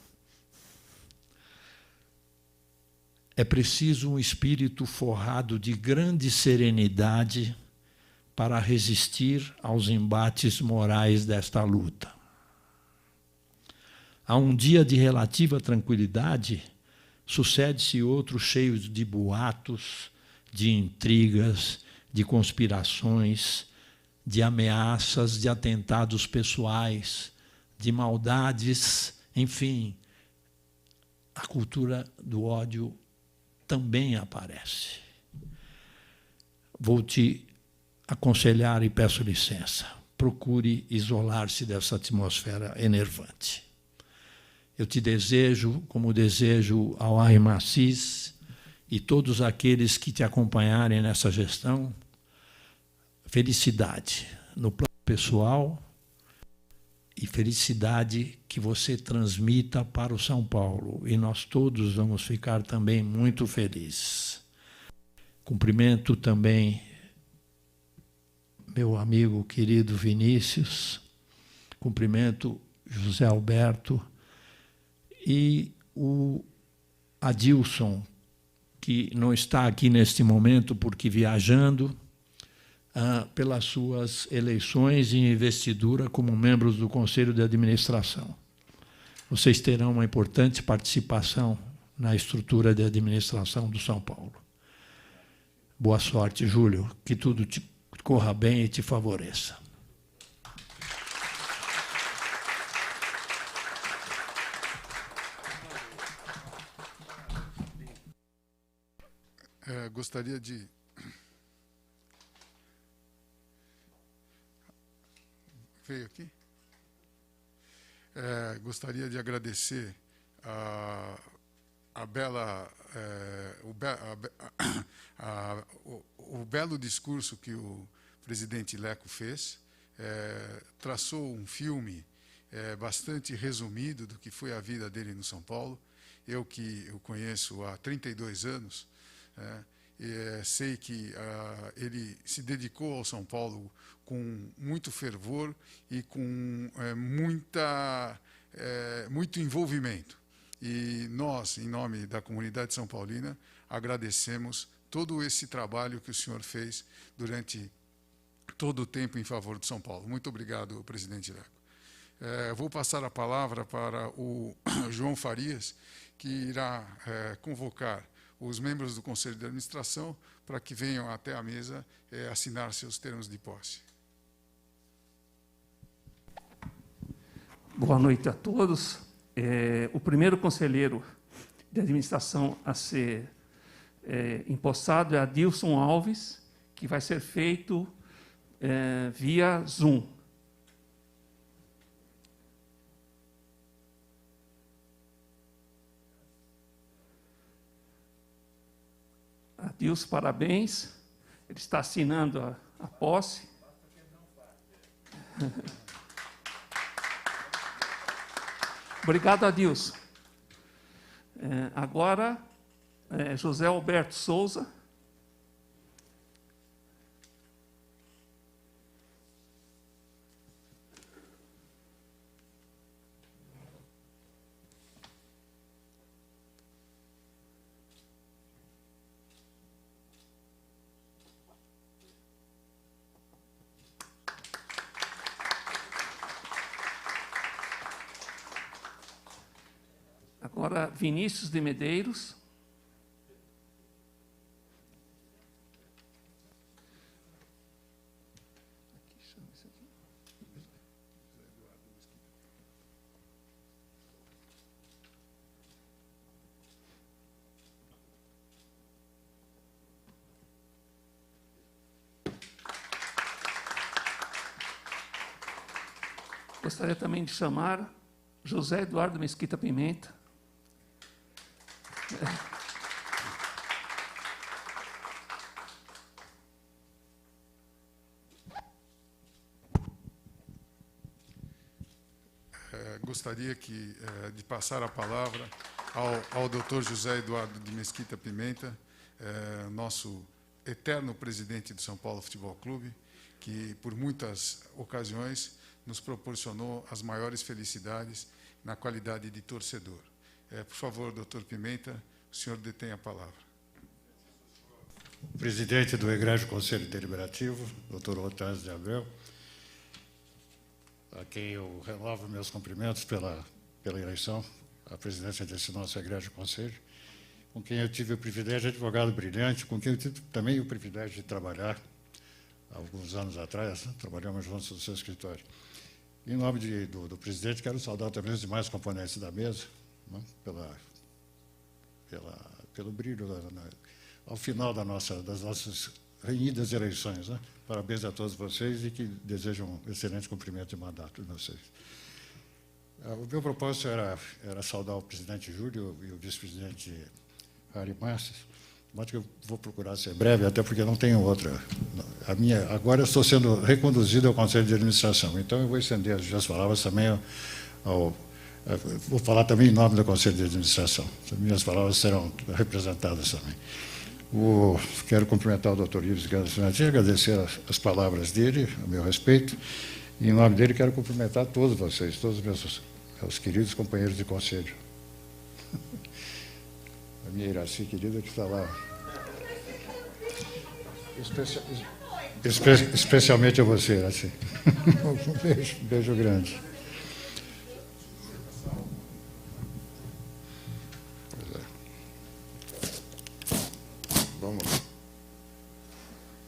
É preciso um espírito forrado de grande serenidade para resistir aos embates morais desta luta. A um dia de relativa tranquilidade, sucede-se outro cheio de boatos, de intrigas, de conspirações, de ameaças, de atentados pessoais, de maldades, enfim, a cultura do ódio também aparece. Vou te aconselhar e peço licença. Procure isolar-se dessa atmosfera enervante. Eu te desejo, como desejo ao Aim Assis e todos aqueles que te acompanharem nessa gestão, felicidade no plano pessoal e felicidade que você transmita para o São Paulo. E nós todos vamos ficar também muito felizes. Cumprimento também meu amigo querido Vinícius, cumprimento José Alberto e o Adilson, que não está aqui neste momento porque viajando, pelas suas eleições e investidura como membros do Conselho de Administração. Vocês terão uma importante participação na estrutura de administração do São Paulo. Boa sorte, Júlio, que tudo te corra bem e te favoreça. Gostaria de... Veio aqui? Gostaria de agradecer o belo discurso que o presidente Leco fez. Traçou um filme bastante resumido do que foi a vida dele no São Paulo. Eu que o conheço há 32 anos, sei que ele se dedicou ao São Paulo com muito fervor e com muito envolvimento. E nós, em nome da comunidade são paulina, agradecemos todo esse trabalho que o senhor fez durante todo o tempo em favor de São Paulo. Muito obrigado, presidente Leco. Vou passar a palavra para o João Farias, que irá convocar os membros do Conselho de Administração para que venham até a mesa assinar seus termos de posse. Boa noite a todos. O primeiro conselheiro de administração a ser empossado é Adilson Alves, que vai ser feito via Zoom. Adilson, parabéns. Ele está assinando a posse. Obrigado, Adilson. Agora, José Alberto Souza. Agora, Vinícius de Medeiros. Gostaria também de chamar José Eduardo Mesquita Pimenta. Gostaria de passar a palavra ao Dr. José Eduardo de Mesquita Pimenta, nosso eterno presidente do São Paulo Futebol Clube, que por muitas ocasiões nos proporcionou as maiores felicidades na qualidade de torcedor. Por favor, doutor Pimenta, o senhor detém a palavra. Presidente do Egrégio Conselho Deliberativo, doutor Otávio de Abreu, a quem eu renovo meus cumprimentos pela eleição à presidência desse nosso Egrégio Conselho, com quem eu tive o privilégio, advogado brilhante, com quem eu tive também o privilégio de trabalhar há alguns anos atrás, né? Trabalhamos juntos no seu escritório. Em nome do presidente, quero saudar também os demais componentes da mesa, né? Pelo brilho ao final das nossas renhidas eleições, né? Parabéns a todos vocês e que desejo um excelente cumprimento de mandato de vocês. O meu propósito era saudar o presidente Júlio e o vice-presidente Harry Masses, mas que eu vou procurar ser breve, até porque não tenho outra. Agora eu estou sendo reconduzido ao Conselho de Administração, então eu vou estender as minhas palavras também vou falar também em nome do Conselho de Administração. As minhas palavras serão representadas também. Quero cumprimentar o doutor Ives e agradecer as palavras dele, a meu respeito, e em nome dele quero cumprimentar todos vocês, todos os meus queridos companheiros de conselho. A minha Iraci querida que está lá. Especialmente a você, Iraci. Um beijo grande. Vamos lá.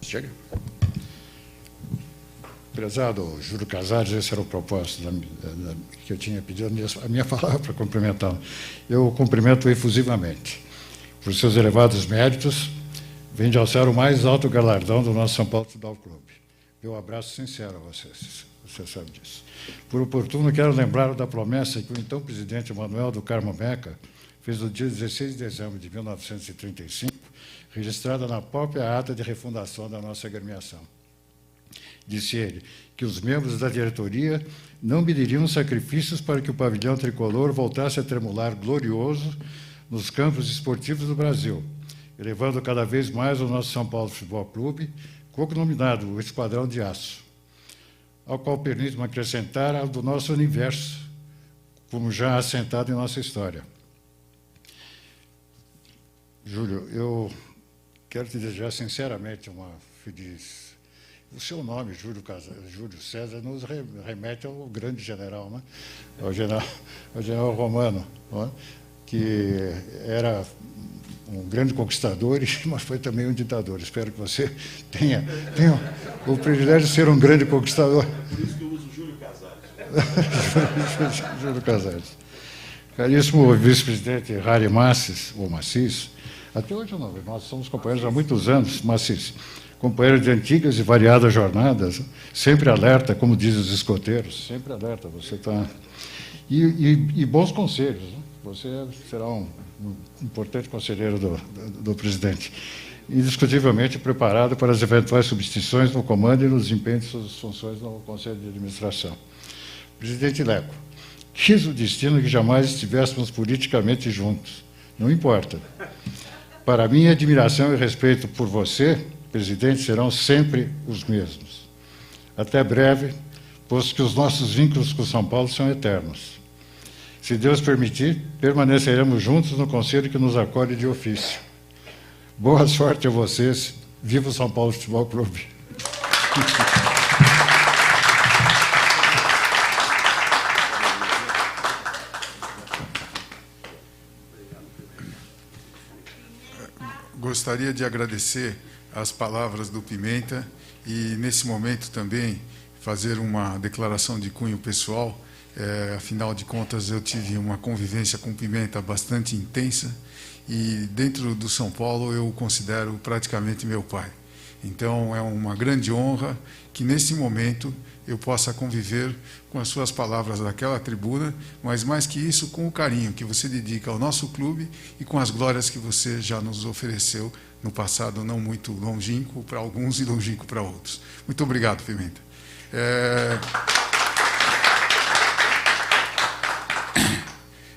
Chega. Prezado Júlio Casares, esse era o propósito que eu tinha pedido, a minha palavra para cumprimentá-lo. Eu cumprimento efusivamente. Por seus elevados méritos, vem de alçar o mais alto galardão do nosso São Paulo Futebol Clube. Meu abraço sincero a vocês, você sabe disso. Por oportuno, quero lembrar da promessa que o então presidente Manuel do Carmo Meca fez no dia 16 de dezembro de 1935, registrada na própria ata de refundação da nossa agremiação. Disse ele que os membros da diretoria não mediriam sacrifícios para que o pavilhão tricolor voltasse a tremular glorioso nos campos esportivos do Brasil, elevando cada vez mais o nosso São Paulo Futebol Clube, cognominado o Esquadrão de Aço, ao qual permite-me acrescentar ao do nosso universo, como já assentado em nossa história. Júlio, eu quero te desejar sinceramente uma feliz... O seu nome, Júlio César, nos remete ao grande general, né? ao general romano, não é? Que era um grande conquistador, mas foi também um ditador. Espero que você tenha o privilégio de ser um grande conquistador. Por isso que eu uso Júlio Casares. Júlio Casares. Caríssimo vice-presidente Harry Masses, ou Massis, Até hoje não, nós somos companheiros há muitos anos, mas companheiros de antigas e variadas jornadas, sempre alerta, como dizem os escoteiros, sempre alerta, você está... E bons conselhos, né? Você será um importante conselheiro do presidente, indiscutivelmente preparado para as eventuais substituições no comando e no desempenho de suas funções no Conselho de Administração. Presidente Leco, quis o destino que jamais estivéssemos politicamente juntos, não importa. Para mim, a admiração e respeito por você, presidente, serão sempre os mesmos. Até breve, posto que os nossos vínculos com São Paulo são eternos. Se Deus permitir, permaneceremos juntos no conselho que nos acolhe de ofício. Boa sorte a vocês. Viva o São Paulo Futebol Clube. Gostaria de agradecer as palavras do Pimenta e, nesse momento, também fazer uma declaração de cunho pessoal. Afinal de contas, eu tive uma convivência com o Pimenta bastante intensa e, dentro do São Paulo, eu o considero praticamente meu pai. Então, é uma grande honra que, nesse momento, eu possa conviver com as suas palavras daquela tribuna, mas, mais que isso, com o carinho que você dedica ao nosso clube e com as glórias que você já nos ofereceu no passado, não muito longínquo para alguns e longínquo para outros. Muito obrigado, Pimenta.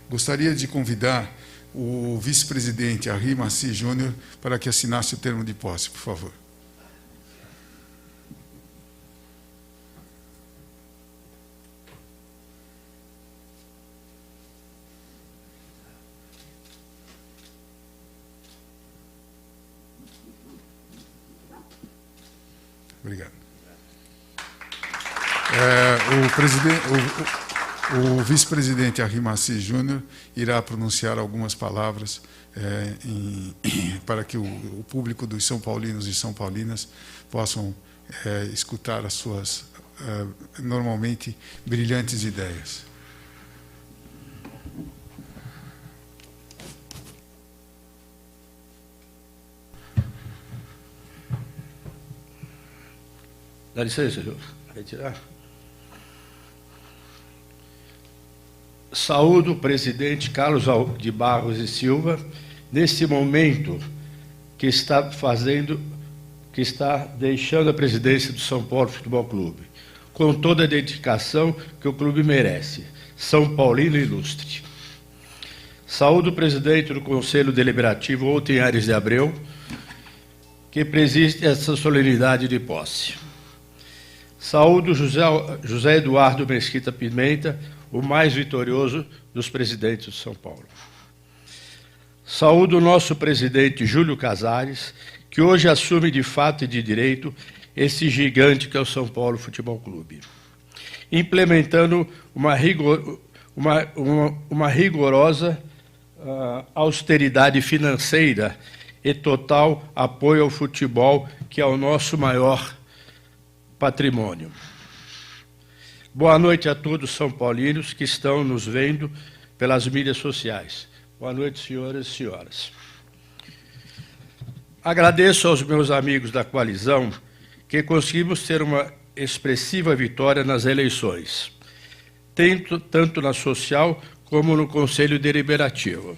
Gostaria de convidar o vice-presidente Arri Maci Júnior para que assinasse o termo de posse, por favor. Obrigado. O vice-presidente Arri Maci Júnior irá pronunciar algumas palavras para que o público dos São Paulinos e São Paulinas possam escutar as suas, normalmente, brilhantes ideias. Dá licença, senhor. Retirar. Saúdo o presidente Carlos de Barros e Silva, nesse momento que está deixando a presidência do São Paulo Futebol Clube, com toda a dedicação que o clube merece. São Paulino ilustre. Saúdo o presidente do Conselho Deliberativo, Outem Aires de Abreu, que preside essa solenidade de posse. Saúdo José Eduardo Mesquita Pimenta, o mais vitorioso dos presidentes de São Paulo. Saúdo o nosso presidente Júlio Casares, que hoje assume de fato e de direito esse gigante que é o São Paulo Futebol Clube, implementando uma rigorosa austeridade financeira e total apoio ao futebol, que é o nosso maior patrimônio. Boa noite a todos os São Paulinos que estão nos vendo pelas mídias sociais. Boa noite, senhoras e senhores. Agradeço aos meus amigos da coalizão que conseguimos ter uma expressiva vitória nas eleições, tanto na social como no Conselho Deliberativo,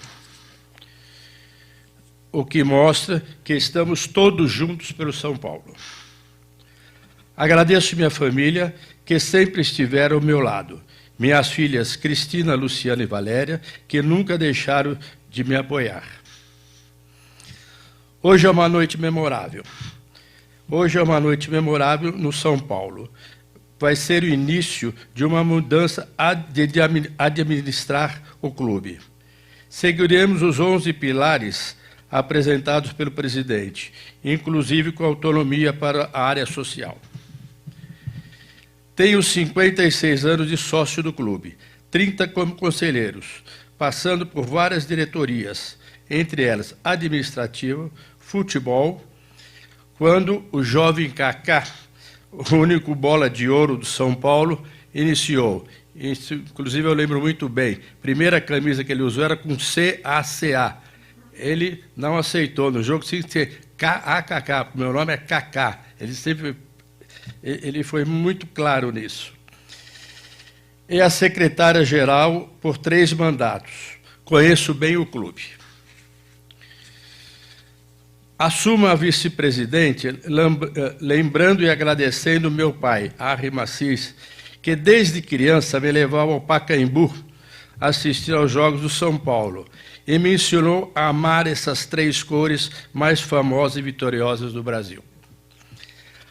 o que mostra que estamos todos juntos pelo São Paulo. Agradeço minha família, que sempre estiveram ao meu lado. Minhas filhas Cristina, Luciana e Valéria, que nunca deixaram de me apoiar. Hoje é uma noite memorável. Hoje é uma noite memorável no São Paulo. Vai ser o início de uma mudança de administrar o clube. Seguiremos os 11 pilares apresentados pelo presidente, inclusive com autonomia para a área social. Tenho 56 anos de sócio do clube, 30 como conselheiros, passando por várias diretorias, entre elas administrativa, futebol, quando o jovem Kaká, o único bola de ouro do São Paulo, iniciou. Isso, inclusive, eu lembro muito bem, a primeira camisa que ele usou era com CACA, ele não aceitou. No jogo tinha que ter KAKK, meu nome é Kaká. Ele foi muito claro nisso. E a secretária-geral por 3 mandatos. Conheço bem o clube. Assumo a vice-presidente, lembrando e agradecendo meu pai, Harry Macis, que desde criança me levava ao Pacaembu assistir aos Jogos do São Paulo e me ensinou a amar essas 3 cores mais famosas e vitoriosas do Brasil.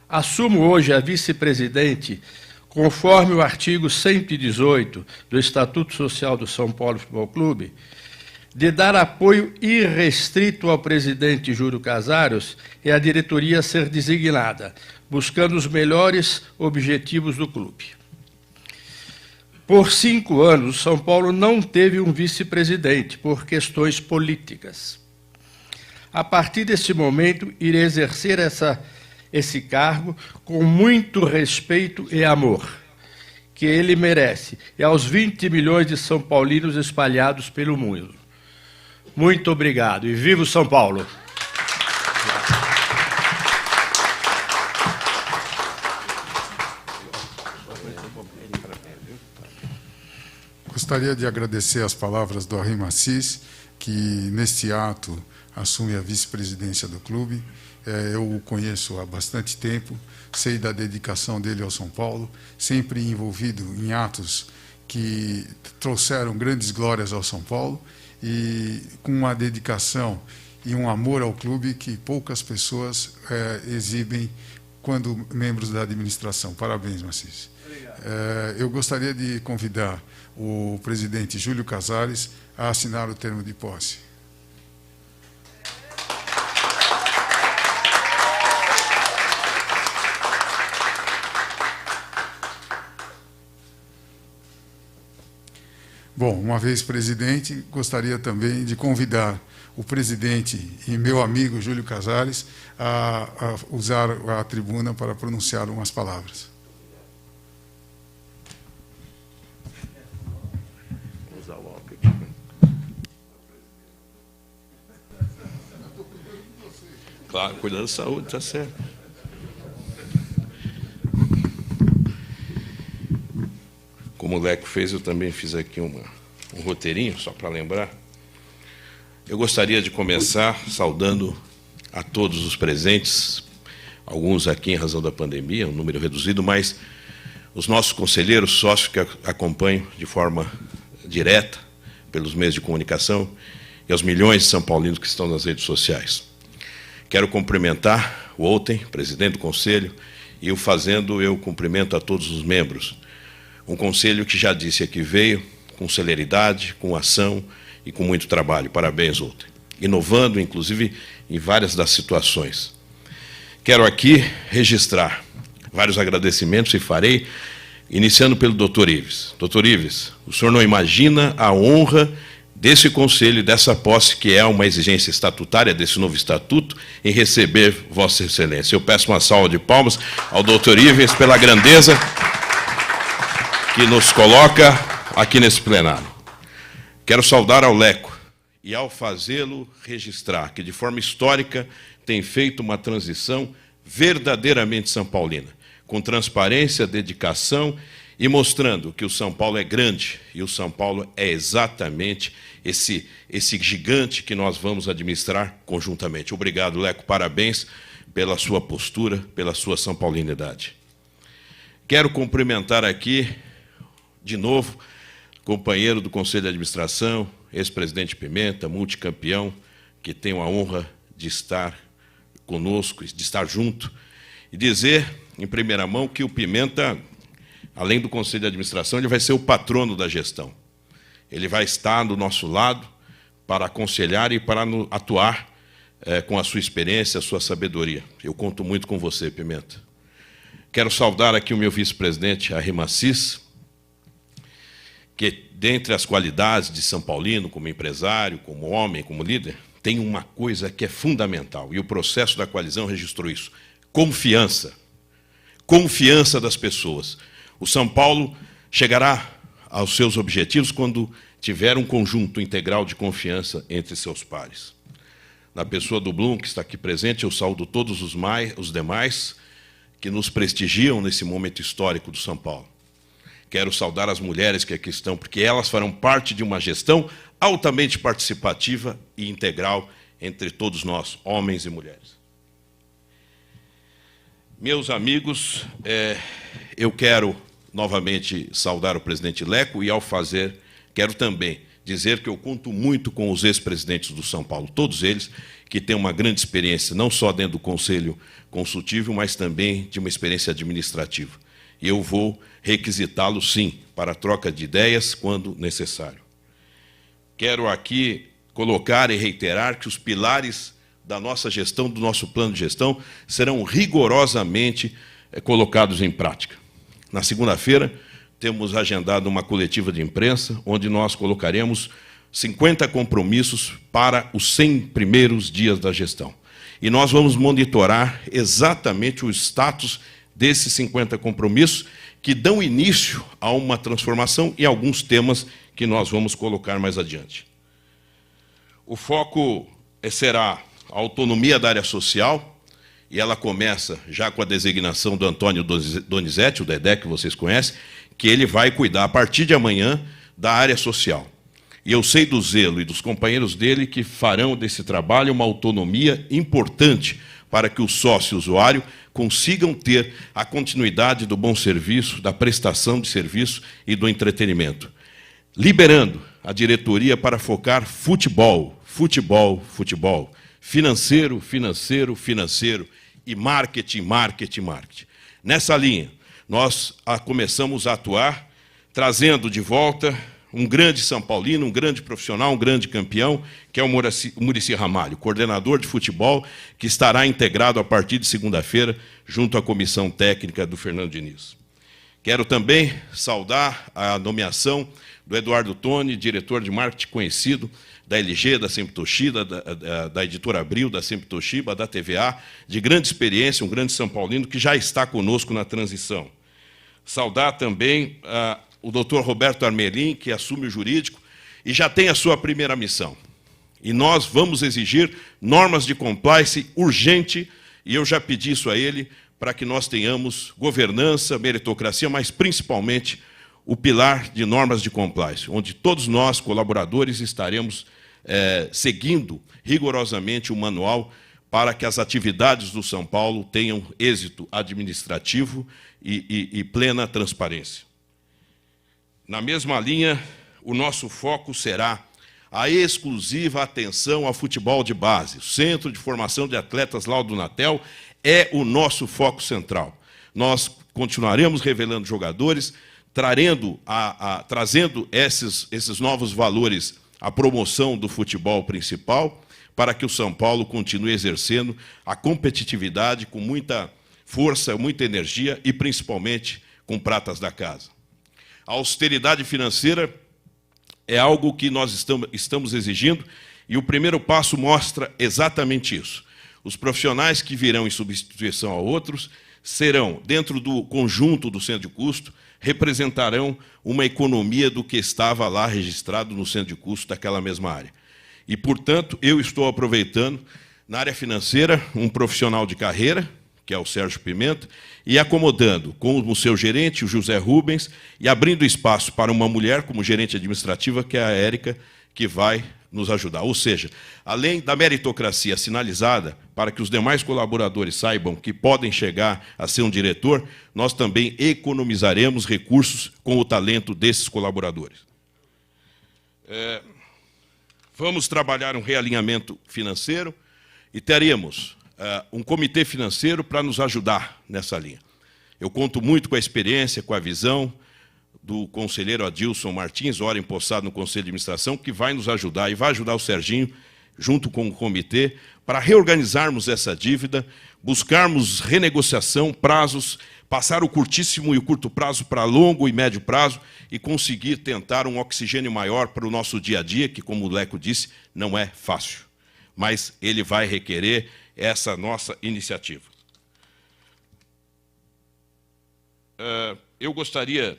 Assumo hoje a vice-presidente, conforme o artigo 118 do Estatuto Social do São Paulo Futebol Clube, de dar apoio irrestrito ao presidente Júlio Casares e à diretoria a ser designada, buscando os melhores objetivos do clube. Por 5 anos, o São Paulo não teve um vice-presidente, por questões políticas. A partir desse momento, irei exercer esse cargo com muito respeito e amor, que ele merece, e aos 20 milhões de São Paulinos espalhados pelo mundo. Muito obrigado, e viva o São Paulo! Gostaria de agradecer as palavras do Harry Macis, que neste ato assume a vice-presidência do clube. Eu o conheço há bastante tempo, sei da dedicação dele ao São Paulo, sempre envolvido em atos que trouxeram grandes glórias ao São Paulo e com uma dedicação e um amor ao clube que poucas pessoas exibem quando membros da administração. Parabéns, Macis. Eu gostaria de convidar o presidente Júlio Casares a assinar o termo de posse. Bom, uma vez presidente, gostaria também de convidar o presidente e meu amigo Júlio Casares a usar a tribuna para pronunciar umas palavras. Claro, cuidando da saúde, está certo. Como o Leco fez, eu também fiz aqui um roteirinho, só para lembrar. Eu gostaria de começar saudando a todos os presentes, alguns aqui em razão da pandemia, um número reduzido, mas os nossos conselheiros, sócios que acompanham de forma direta pelos meios de comunicação e aos milhões de São Paulinos que estão nas redes sociais. Quero cumprimentar o Outem, presidente do Conselho, e o fazendo, eu cumprimento a todos os membros. Um conselho que já disse aqui veio com celeridade, com ação e com muito trabalho. Parabéns, Outem. Inovando, inclusive, em várias das situações. Quero aqui registrar vários agradecimentos e farei, iniciando pelo Dr. Ives. Dr. Ives, o senhor não imagina a honra desse conselho e dessa posse, que é uma exigência estatutária desse novo estatuto, em receber Vossa Excelência. Eu peço uma salva de palmas ao Dr. Ives pela grandeza que nos coloca aqui nesse plenário. Quero saudar ao Leco e, ao fazê-lo, registrar que, de forma histórica, tem feito uma transição verdadeiramente são paulina, com transparência, dedicação e mostrando que o São Paulo é grande e o São Paulo é exatamente esse gigante que nós vamos administrar conjuntamente. Obrigado, Leco, parabéns pela sua postura, pela sua são paulinidade. Quero cumprimentar aqui, de novo, companheiro do Conselho de Administração, ex-presidente Pimenta, multicampeão, que tem a honra de estar conosco, de estar junto, e dizer, em primeira mão, que o Pimenta, além do Conselho de Administração, ele vai ser o patrono da gestão. Ele vai estar do nosso lado para aconselhar e para atuar com a sua experiência, a sua sabedoria. Eu conto muito com você, Pimenta. Quero saudar aqui o meu vice-presidente, Harry Macis, que, dentre as qualidades de São Paulino, como empresário, como homem, como líder, tem uma coisa que é fundamental, e o processo da coalizão registrou isso: confiança. Confiança das pessoas. O São Paulo chegará aos seus objetivos quando tiver um conjunto integral de confiança entre seus pares. na pessoa do Blum, que está aqui presente, eu saúdo todos os demais que nos prestigiam nesse momento histórico do São Paulo. Quero saudar as mulheres que aqui estão, porque elas farão parte de uma gestão altamente participativa e integral entre todos nós, homens e mulheres. Meus amigos, eu quero novamente saudar o presidente Leco e, ao fazer, quero também dizer que eu conto muito com os ex-presidentes do São Paulo, todos eles que têm uma grande experiência, não só dentro do Conselho Consultivo, mas também de uma experiência administrativa. E eu vou requisitá-los, sim, para a troca de ideias quando necessário. Quero aqui colocar e reiterar que os pilares da nossa gestão, do nosso plano de gestão, serão rigorosamente colocados em prática. Na segunda-feira, temos agendado uma coletiva de imprensa, onde nós colocaremos 50 compromissos para os 100 primeiros dias da gestão. E nós vamos monitorar exatamente o status desses 50 compromissos que dão início a uma transformação em alguns temas que nós vamos colocar mais adiante. O foco será a autonomia da área social, e ela começa já com a designação do Antônio Donizete, o Dedé, que vocês conhecem, que ele vai cuidar, a partir de amanhã, da área social. E eu sei do zelo e dos companheiros dele que farão desse trabalho uma autonomia importante para que o sócio usuário consigam ter a continuidade do bom serviço, da prestação de serviço e do entretenimento. Liberando a diretoria para focar futebol, futebol, futebol, financeiro, financeiro, financeiro, e marketing, marketing, marketing. Nessa linha, nós começamos a atuar, trazendo de volta um grande São Paulino, um grande profissional, um grande campeão, que é o Muricy Ramalho, coordenador de futebol, que estará integrado a partir de segunda-feira, junto à comissão técnica do Fernando Diniz. Quero também saudar a nomeação do Eduardo Toni, diretor de marketing conhecido da LG, da Sempre Toshiba, da Editora Abril, da Sempre Toshiba, da TVA, de grande experiência, um grande São Paulino, que já está conosco na transição. Saudar também o doutor Roberto Armelin, que assume o jurídico e já tem a sua primeira missão. E nós vamos exigir normas de compliance urgente, e eu já pedi isso a ele, para que nós tenhamos governança, meritocracia, mas principalmente o pilar de normas de compliance, onde todos nós, colaboradores, estaremos seguindo rigorosamente o manual para que as atividades do São Paulo tenham êxito administrativo e plena transparência. Na mesma linha, o nosso foco será a exclusiva atenção ao futebol de base. O Centro de Formação de Atletas Laudo Natel é o nosso foco central. Nós continuaremos revelando jogadores, trazendo esses novos valores à promoção do futebol principal, para que o São Paulo continue exercendo a competitividade com muita força, muita energia e, principalmente, com pratas da casa. A austeridade financeira é algo que nós estamos exigindo, e o primeiro passo mostra exatamente isso. Os profissionais que virão em substituição a outros serão, dentro do conjunto do centro de custo, representarão uma economia do que estava lá registrado no centro de custo daquela mesma área. E, portanto, eu estou aproveitando, na área financeira, um profissional de carreira, que é o Sérgio Pimenta, e acomodando com o seu gerente, o José Rubens, e abrindo espaço para uma mulher como gerente administrativa, que é a Érica, que vai nos ajudar. Ou seja, além da meritocracia sinalizada, para que os demais colaboradores saibam que podem chegar a ser um diretor, nós também economizaremos recursos com o talento desses colaboradores. Vamos trabalhar um realinhamento financeiro e teremos um comitê financeiro para nos ajudar nessa linha. Eu conto muito com a experiência, com a visão do conselheiro Adilson Martins, ora empossado no Conselho de Administração, que vai nos ajudar e vai ajudar o Serginho, junto com o comitê, para reorganizarmos essa dívida, buscarmos renegociação, prazos, passar o curtíssimo e o curto prazo para longo e médio prazo e conseguir tentar um oxigênio maior para o nosso dia a dia, que, como o Leco disse, não é fácil, mas ele vai requerer essa nossa iniciativa. Eu gostaria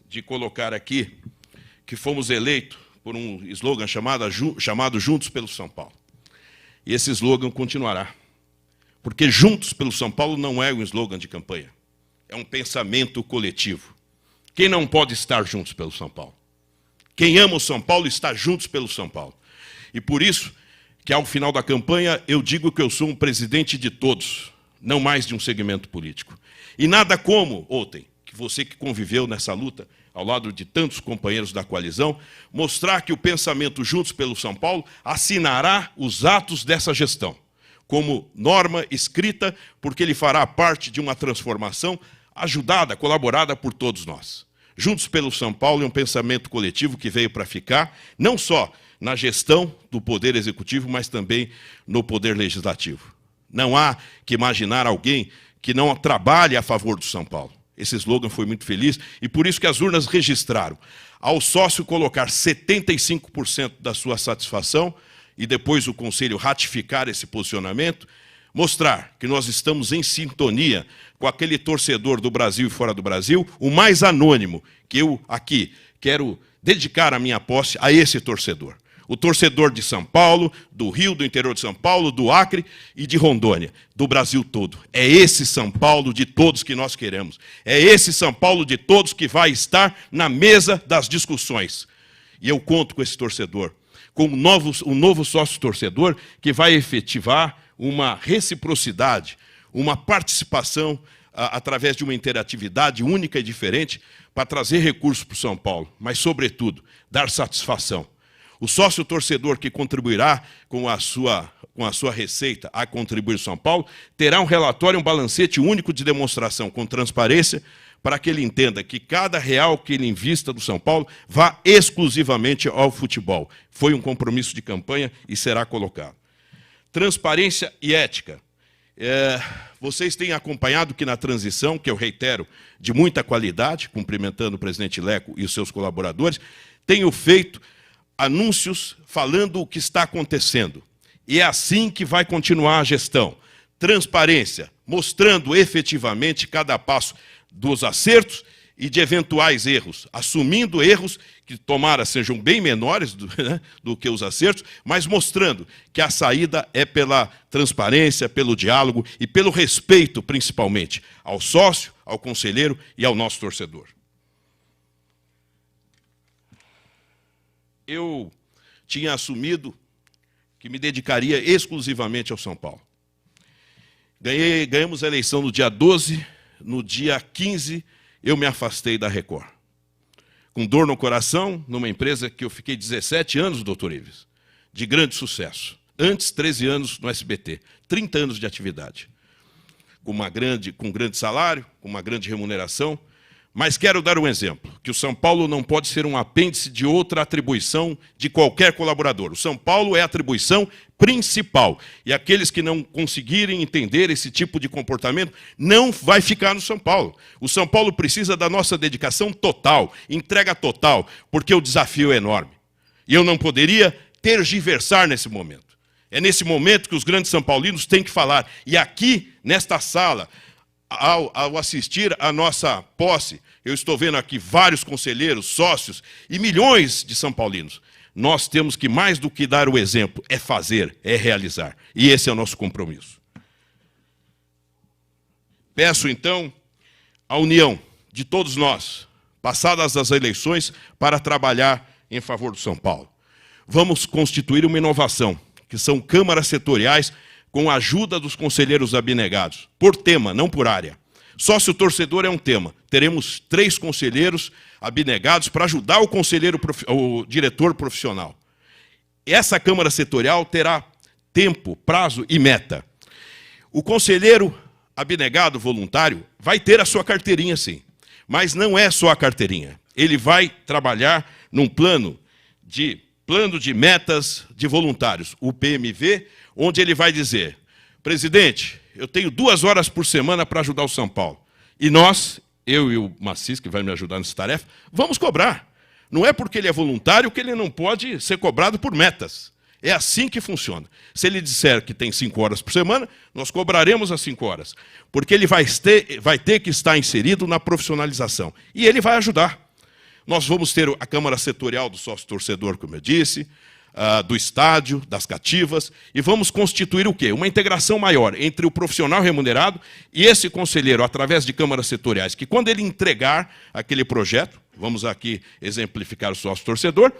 de colocar aqui que fomos eleitos por um slogan chamado Juntos pelo São Paulo. E esse slogan continuará. Porque Juntos pelo São Paulo não é um slogan de campanha. É um pensamento coletivo. Quem não pode estar juntos pelo São Paulo? Quem ama o São Paulo está juntos pelo São Paulo. E por isso que ao final da campanha eu digo que eu sou um presidente de todos, não mais de um segmento político. E nada como, ontem, que você que conviveu nessa luta, ao lado de tantos companheiros da coalizão, mostrar que o pensamento Juntos pelo São Paulo assinará os atos dessa gestão, como norma escrita, porque ele fará parte de uma transformação ajudada, colaborada por todos nós. Juntos pelo São Paulo é um pensamento coletivo que veio para ficar, não só na gestão do Poder Executivo, mas também no Poder Legislativo. Não há que imaginar alguém que não trabalhe a favor do São Paulo. Esse slogan foi muito feliz e por isso que as urnas registraram. Ao sócio colocar 75% da sua satisfação e depois o Conselho ratificar esse posicionamento, mostrar que nós estamos em sintonia com aquele torcedor do Brasil e fora do Brasil, o mais anônimo, que eu aqui quero dedicar a minha posse a esse torcedor. O torcedor de São Paulo, do Rio, do interior de São Paulo, do Acre e de Rondônia, do Brasil todo. É esse São Paulo de todos que nós queremos. É esse São Paulo de todos que vai estar na mesa das discussões. E eu conto com esse torcedor, com um novo sócio-torcedor que vai efetivar uma reciprocidade, uma participação através de uma interatividade única e diferente para trazer recursos para o São Paulo, mas, sobretudo, dar satisfação. O sócio-torcedor que contribuirá com a sua receita a contribuir São Paulo terá um relatório, um balancete único de demonstração com transparência para que ele entenda que cada real que ele invista do São Paulo vá exclusivamente ao futebol. Foi um compromisso de campanha e será colocado. Transparência e ética. Vocês têm acompanhado que na transição, que eu reitero, de muita qualidade, cumprimentando o presidente Leco e os seus colaboradores, tenho feito anúncios falando o que está acontecendo. E é assim que vai continuar a gestão. Transparência, mostrando efetivamente cada passo dos acertos e de eventuais erros, assumindo erros que tomara sejam bem menores do que os acertos, mas mostrando que a saída é pela transparência, pelo diálogo e pelo respeito, principalmente, ao sócio, ao conselheiro e ao nosso torcedor. Eu tinha assumido que me dedicaria exclusivamente ao São Paulo. Ganhamos a eleição no dia 12, no dia 15, eu me afastei da Record. Com dor no coração, numa empresa que eu fiquei 17 anos, doutor Ives, de grande sucesso. Antes, 13 anos no SBT, 30 anos de atividade. Com grande salário, com uma grande remuneração. Mas quero dar um exemplo, que o São Paulo não pode ser um apêndice de outra atribuição de qualquer colaborador. O São Paulo é a atribuição principal. E aqueles que não conseguirem entender esse tipo de comportamento, não vai ficar no São Paulo. O São Paulo precisa da nossa dedicação total, entrega total, porque o desafio é enorme. E eu não poderia tergiversar nesse momento. É nesse momento que os grandes são paulinos têm que falar. E aqui, nesta sala, ao assistir a nossa posse, eu estou vendo aqui vários conselheiros, sócios e milhões de são paulinos. Nós temos que, mais do que dar o exemplo, é fazer, é realizar. E esse é o nosso compromisso. Peço, então, a união de todos nós, passadas as eleições, para trabalhar em favor do São Paulo. Vamos constituir uma inovação, que são câmaras setoriais com a ajuda dos conselheiros abnegados, por tema, não por área. Sócio-torcedor é um tema. Teremos 3 conselheiros abnegados para ajudar o diretor profissional. Essa Câmara Setorial terá tempo, prazo e meta. O conselheiro abnegado voluntário vai ter a sua carteirinha, sim. Mas não é só a carteirinha. Ele vai trabalhar num plano de metas de voluntários, o PMV, onde ele vai dizer: presidente, eu tenho 2 horas por semana para ajudar o São Paulo. E nós, eu e o Macis, que vai me ajudar nessa tarefa, vamos cobrar. Não é porque ele é voluntário que ele não pode ser cobrado por metas. É assim que funciona. Se ele disser que tem 5 horas por semana, nós cobraremos as 5 horas. Porque ele vai ter que estar inserido na profissionalização. E ele vai ajudar. Nós vamos ter a Câmara Setorial do Sócio-Torcedor, como eu disse, do estádio, das cativas, e vamos constituir o quê? Uma integração maior entre o profissional remunerado e esse conselheiro, através de câmaras setoriais, que quando ele entregar aquele projeto, vamos aqui exemplificar o sócio torcedor,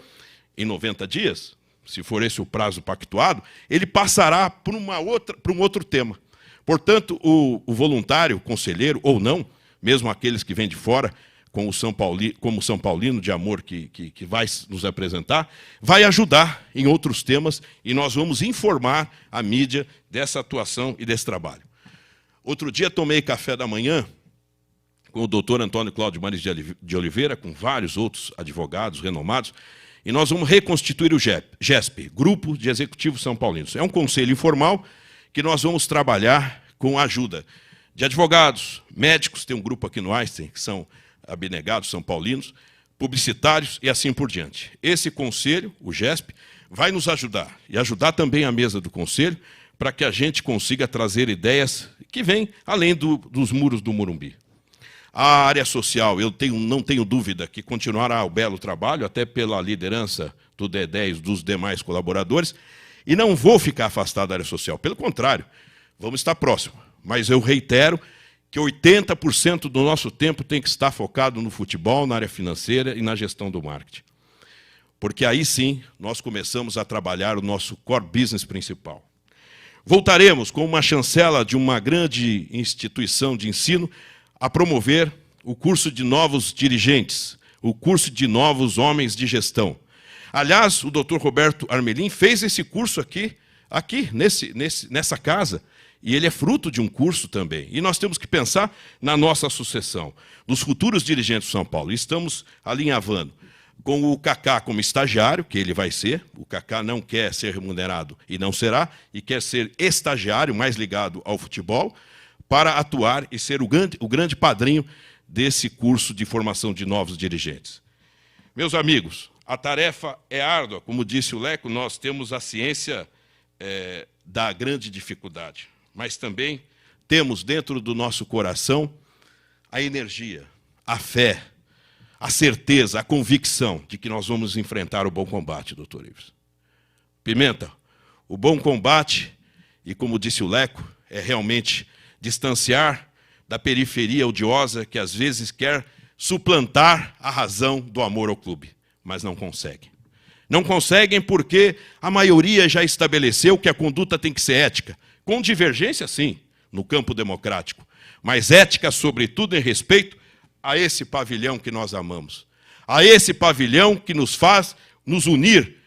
em 90 dias, se for esse o prazo pactuado, ele passará por um outro tema. Portanto, o voluntário, o conselheiro, ou não, mesmo aqueles que vêm de fora, como São Paulino de amor que vai nos apresentar, vai ajudar em outros temas e nós vamos informar a mídia dessa atuação e desse trabalho. Outro dia tomei café da manhã com o doutor Antônio Cláudio Maris de Oliveira, com vários outros advogados renomados, e nós vamos reconstituir o GESP, Grupo de Executivos São Paulinos. É um conselho informal que nós vamos trabalhar com a ajuda de advogados, médicos, tem um grupo aqui no Einstein, que são abnegados, são paulinos, publicitários e assim por diante. Esse conselho, o GESP, vai nos ajudar, e ajudar também a mesa do conselho, para que a gente consiga trazer ideias que vêm além dos muros do Morumbi. A área social, eu não tenho dúvida que continuará o belo trabalho, até pela liderança do Dedé e dos demais colaboradores, e não vou ficar afastado da área social, pelo contrário, vamos estar próximos. Mas eu reitero que 80% do nosso tempo tem que estar focado no futebol, na área financeira e na gestão do marketing. Porque aí sim nós começamos a trabalhar o nosso core business principal. Voltaremos com uma chancela de uma grande instituição de ensino a promover o curso de novos dirigentes, o curso de novos homens de gestão. Aliás, o doutor Roberto Armelin fez esse curso aqui nessa casa, e ele é fruto de um curso também. E nós temos que pensar na nossa sucessão, nos futuros dirigentes do São Paulo. E estamos alinhavando com o Kaká como estagiário, que ele vai ser. O Kaká não quer ser remunerado e não será, e quer ser estagiário, mais ligado ao futebol, para atuar e ser o grande padrinho desse curso de formação de novos dirigentes. Meus amigos, a tarefa é árdua. Como disse o Leco, nós temos a ciência da grande dificuldade, mas também temos dentro do nosso coração a energia, a fé, a certeza, a convicção de que nós vamos enfrentar o bom combate, doutor Ives. Pimenta, o bom combate, e como disse o Leco, é realmente distanciar da periferia odiosa que às vezes quer suplantar a razão do amor ao clube, mas não consegue. Não conseguem porque a maioria já estabeleceu que a conduta tem que ser ética, com divergência, sim, no campo democrático, mas ética, sobretudo, em respeito a esse pavilhão que nós amamos, a esse pavilhão que nos faz nos unir,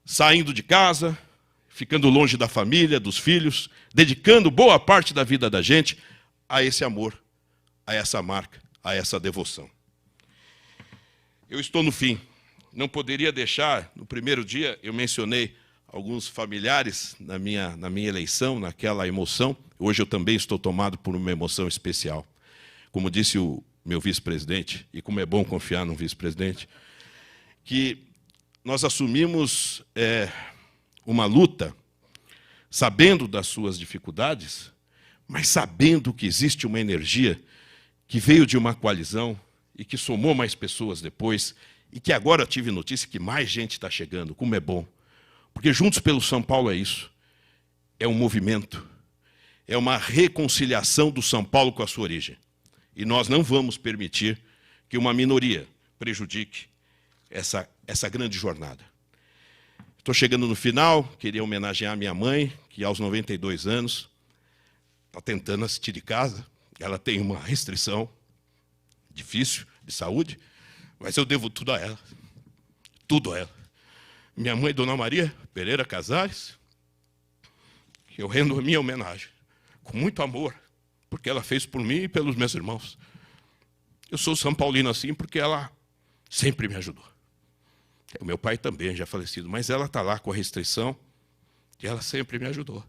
saindo de casa, ficando longe da família, dos filhos, dedicando boa parte da vida da gente a esse amor, a essa marca, a essa devoção. Eu estou no fim. Não poderia deixar, no primeiro dia, eu mencionei alguns familiares na minha eleição, naquela emoção. Hoje eu também estou tomado por uma emoção especial. Como disse o meu vice-presidente, e como é bom confiar num vice-presidente, que nós assumimos uma luta, sabendo das suas dificuldades, mas sabendo que existe uma energia que veio de uma coalizão e que somou mais pessoas depois, e que agora eu tive notícia que mais gente está chegando, como é bom. Porque Juntos pelo São Paulo é isso. É um movimento. É uma reconciliação do São Paulo com a sua origem. E nós não vamos permitir que uma minoria prejudique essa grande jornada. Estou chegando no final, queria homenagear minha mãe, que aos 92 anos está tentando assistir de casa. Ela tem uma restrição difícil de saúde, mas eu devo tudo a ela. Tudo a ela. Minha mãe, Dona Maria Pereira Casares, que eu rendo a minha homenagem, com muito amor, porque ela fez por mim e pelos meus irmãos. Eu sou São Paulino assim porque ela sempre me ajudou. O meu pai também, já falecido, mas ela está lá com a restrição e ela sempre me ajudou.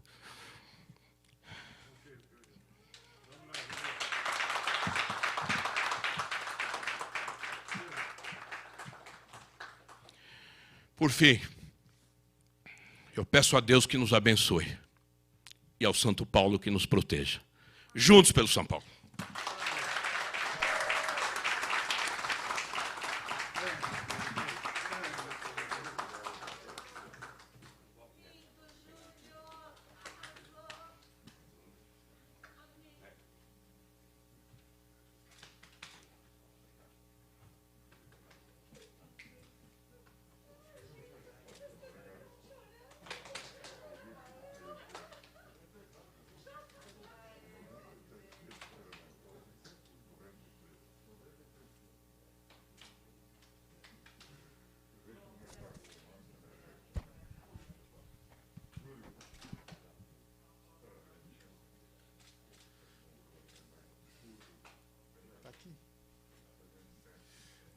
Por fim, eu peço a Deus que nos abençoe e ao Santo Paulo que nos proteja. Juntos pelo São Paulo.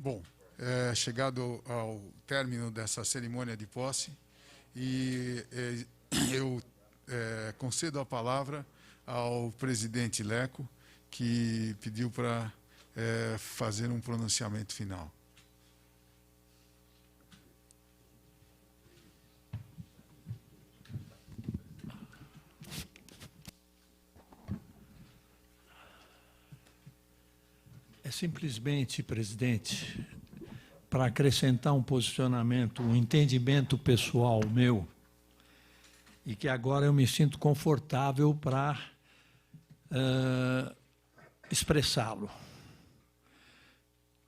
Bom, chegado ao término dessa cerimônia de posse, eu concedo a palavra ao presidente Leco, que pediu para fazer um pronunciamento final. É simplesmente, presidente, para acrescentar um posicionamento, um entendimento pessoal meu, e que agora eu me sinto confortável para expressá-lo.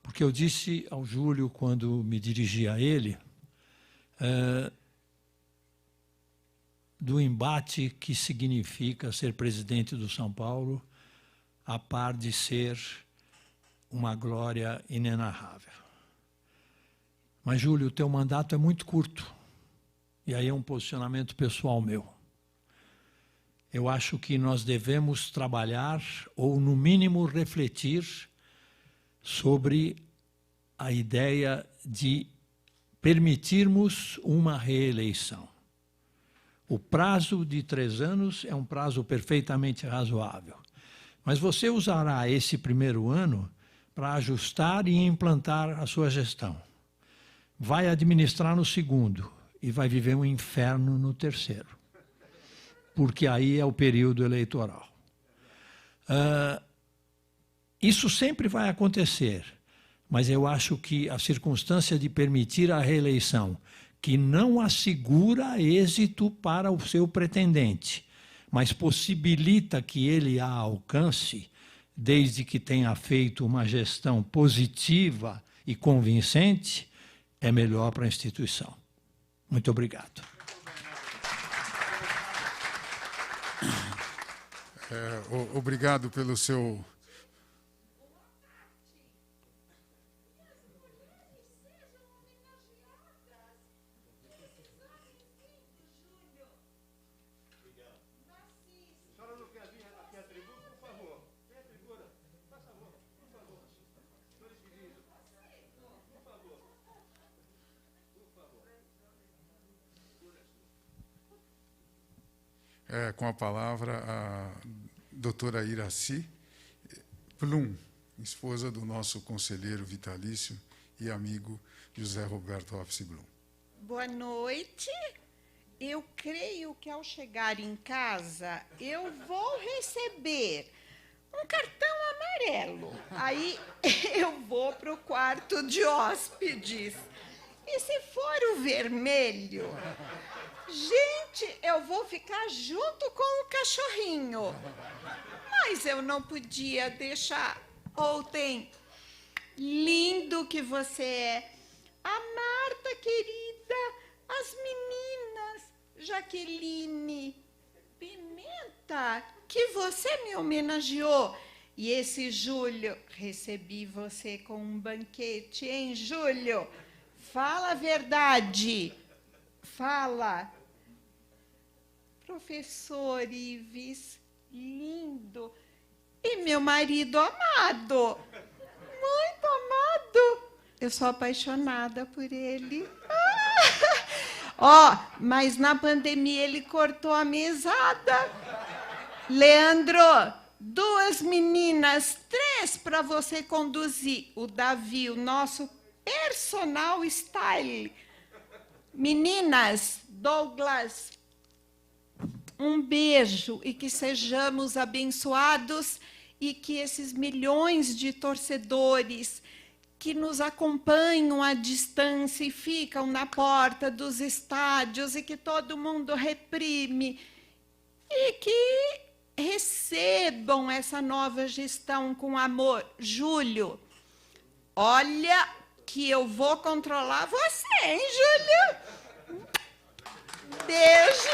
Porque eu disse ao Júlio, quando me dirigi a ele, do embate que significa ser presidente do São Paulo, a par de ser uma glória inenarrável. Mas, Júlio, o teu mandato é muito curto. E aí é um posicionamento pessoal meu. Eu acho que nós devemos trabalhar, ou no mínimo refletir, sobre a ideia de permitirmos uma reeleição. O prazo de 3 anos é um prazo perfeitamente razoável. Mas você usará esse primeiro ano para ajustar e implantar a sua gestão. Vai administrar no segundo e vai viver um inferno no terceiro, porque aí é o período eleitoral. Isso sempre vai acontecer, mas eu acho que a circunstância de permitir a reeleição, que não assegura êxito para o seu pretendente, mas possibilita que ele a alcance, desde que tenha feito uma gestão positiva e convincente, é melhor para a instituição. Muito obrigado. Obrigado pelo seu... Com a palavra a doutora Iraci Plum, esposa do nosso conselheiro vitalício e amigo José Roberto Office Blum. Boa noite. Eu creio que ao chegar em casa eu vou receber um cartão amarelo. Aí eu vou para o quarto de hóspedes. E se for o vermelho, gente, eu vou ficar junto com o cachorrinho. Mas eu não podia deixar. Ontem, lindo que você é. A Marta, querida, as meninas, Jaqueline, Pimenta, que você me homenageou. E esse Júlio, recebi você com um banquete, hein, Júlio? Fala a verdade. Fala. Professor Ives, lindo. E meu marido amado. Muito amado. Eu sou apaixonada por ele. Mas na pandemia ele cortou a mesada. Leandro, 2 meninas, 3 para você conduzir. O Davi, o nosso personal style. Meninas, Douglas, um beijo e que sejamos abençoados e que esses milhões de torcedores que nos acompanham à distância e ficam na porta dos estádios e que todo mundo reprime e que recebam essa nova gestão com amor. Júlio, olha que eu vou controlar você, hein, Júlio? Beijo.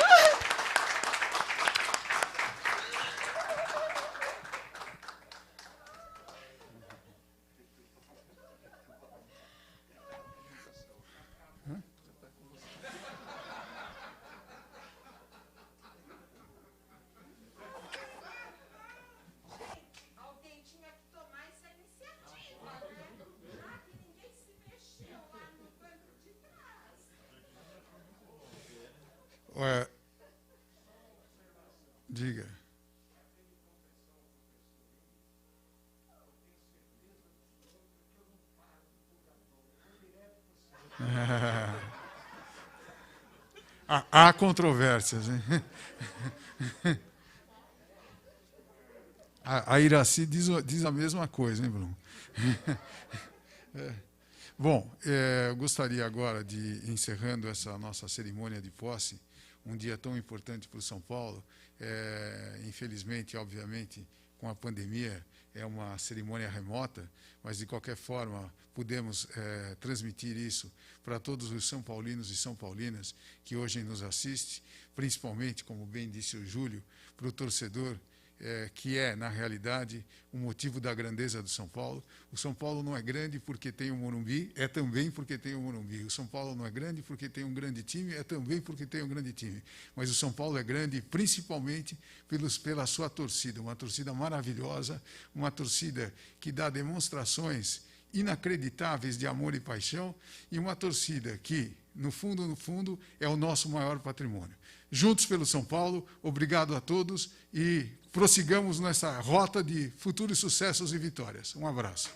Alguém tinha que tomar essa iniciativa, né? Já que ninguém Diga. Há controvérsias, hein? A Iraci diz a mesma coisa, hein, Bruno? Bom, eu gostaria agora de, encerrando essa nossa cerimônia de posse, um dia tão importante para o São Paulo, infelizmente, obviamente, com a pandemia, é uma cerimônia remota, mas, de qualquer forma, podemos transmitir isso para todos os são paulinos e são paulinas que hoje nos assistem, principalmente, como bem disse o Júlio, para o torcedor, que é, na realidade, o motivo da grandeza do São Paulo. O São Paulo não é grande porque tem o Morumbi, é também porque tem o Morumbi. O São Paulo não é grande porque tem um grande time, é também porque tem um grande time. Mas o São Paulo é grande principalmente pela sua torcida, uma torcida maravilhosa, uma torcida que dá demonstrações inacreditáveis de amor e paixão, e uma torcida que, no fundo, é o nosso maior patrimônio. Juntos pelo São Paulo, obrigado a todos e prossigamos nessa rota de futuros sucessos e vitórias. Um abraço.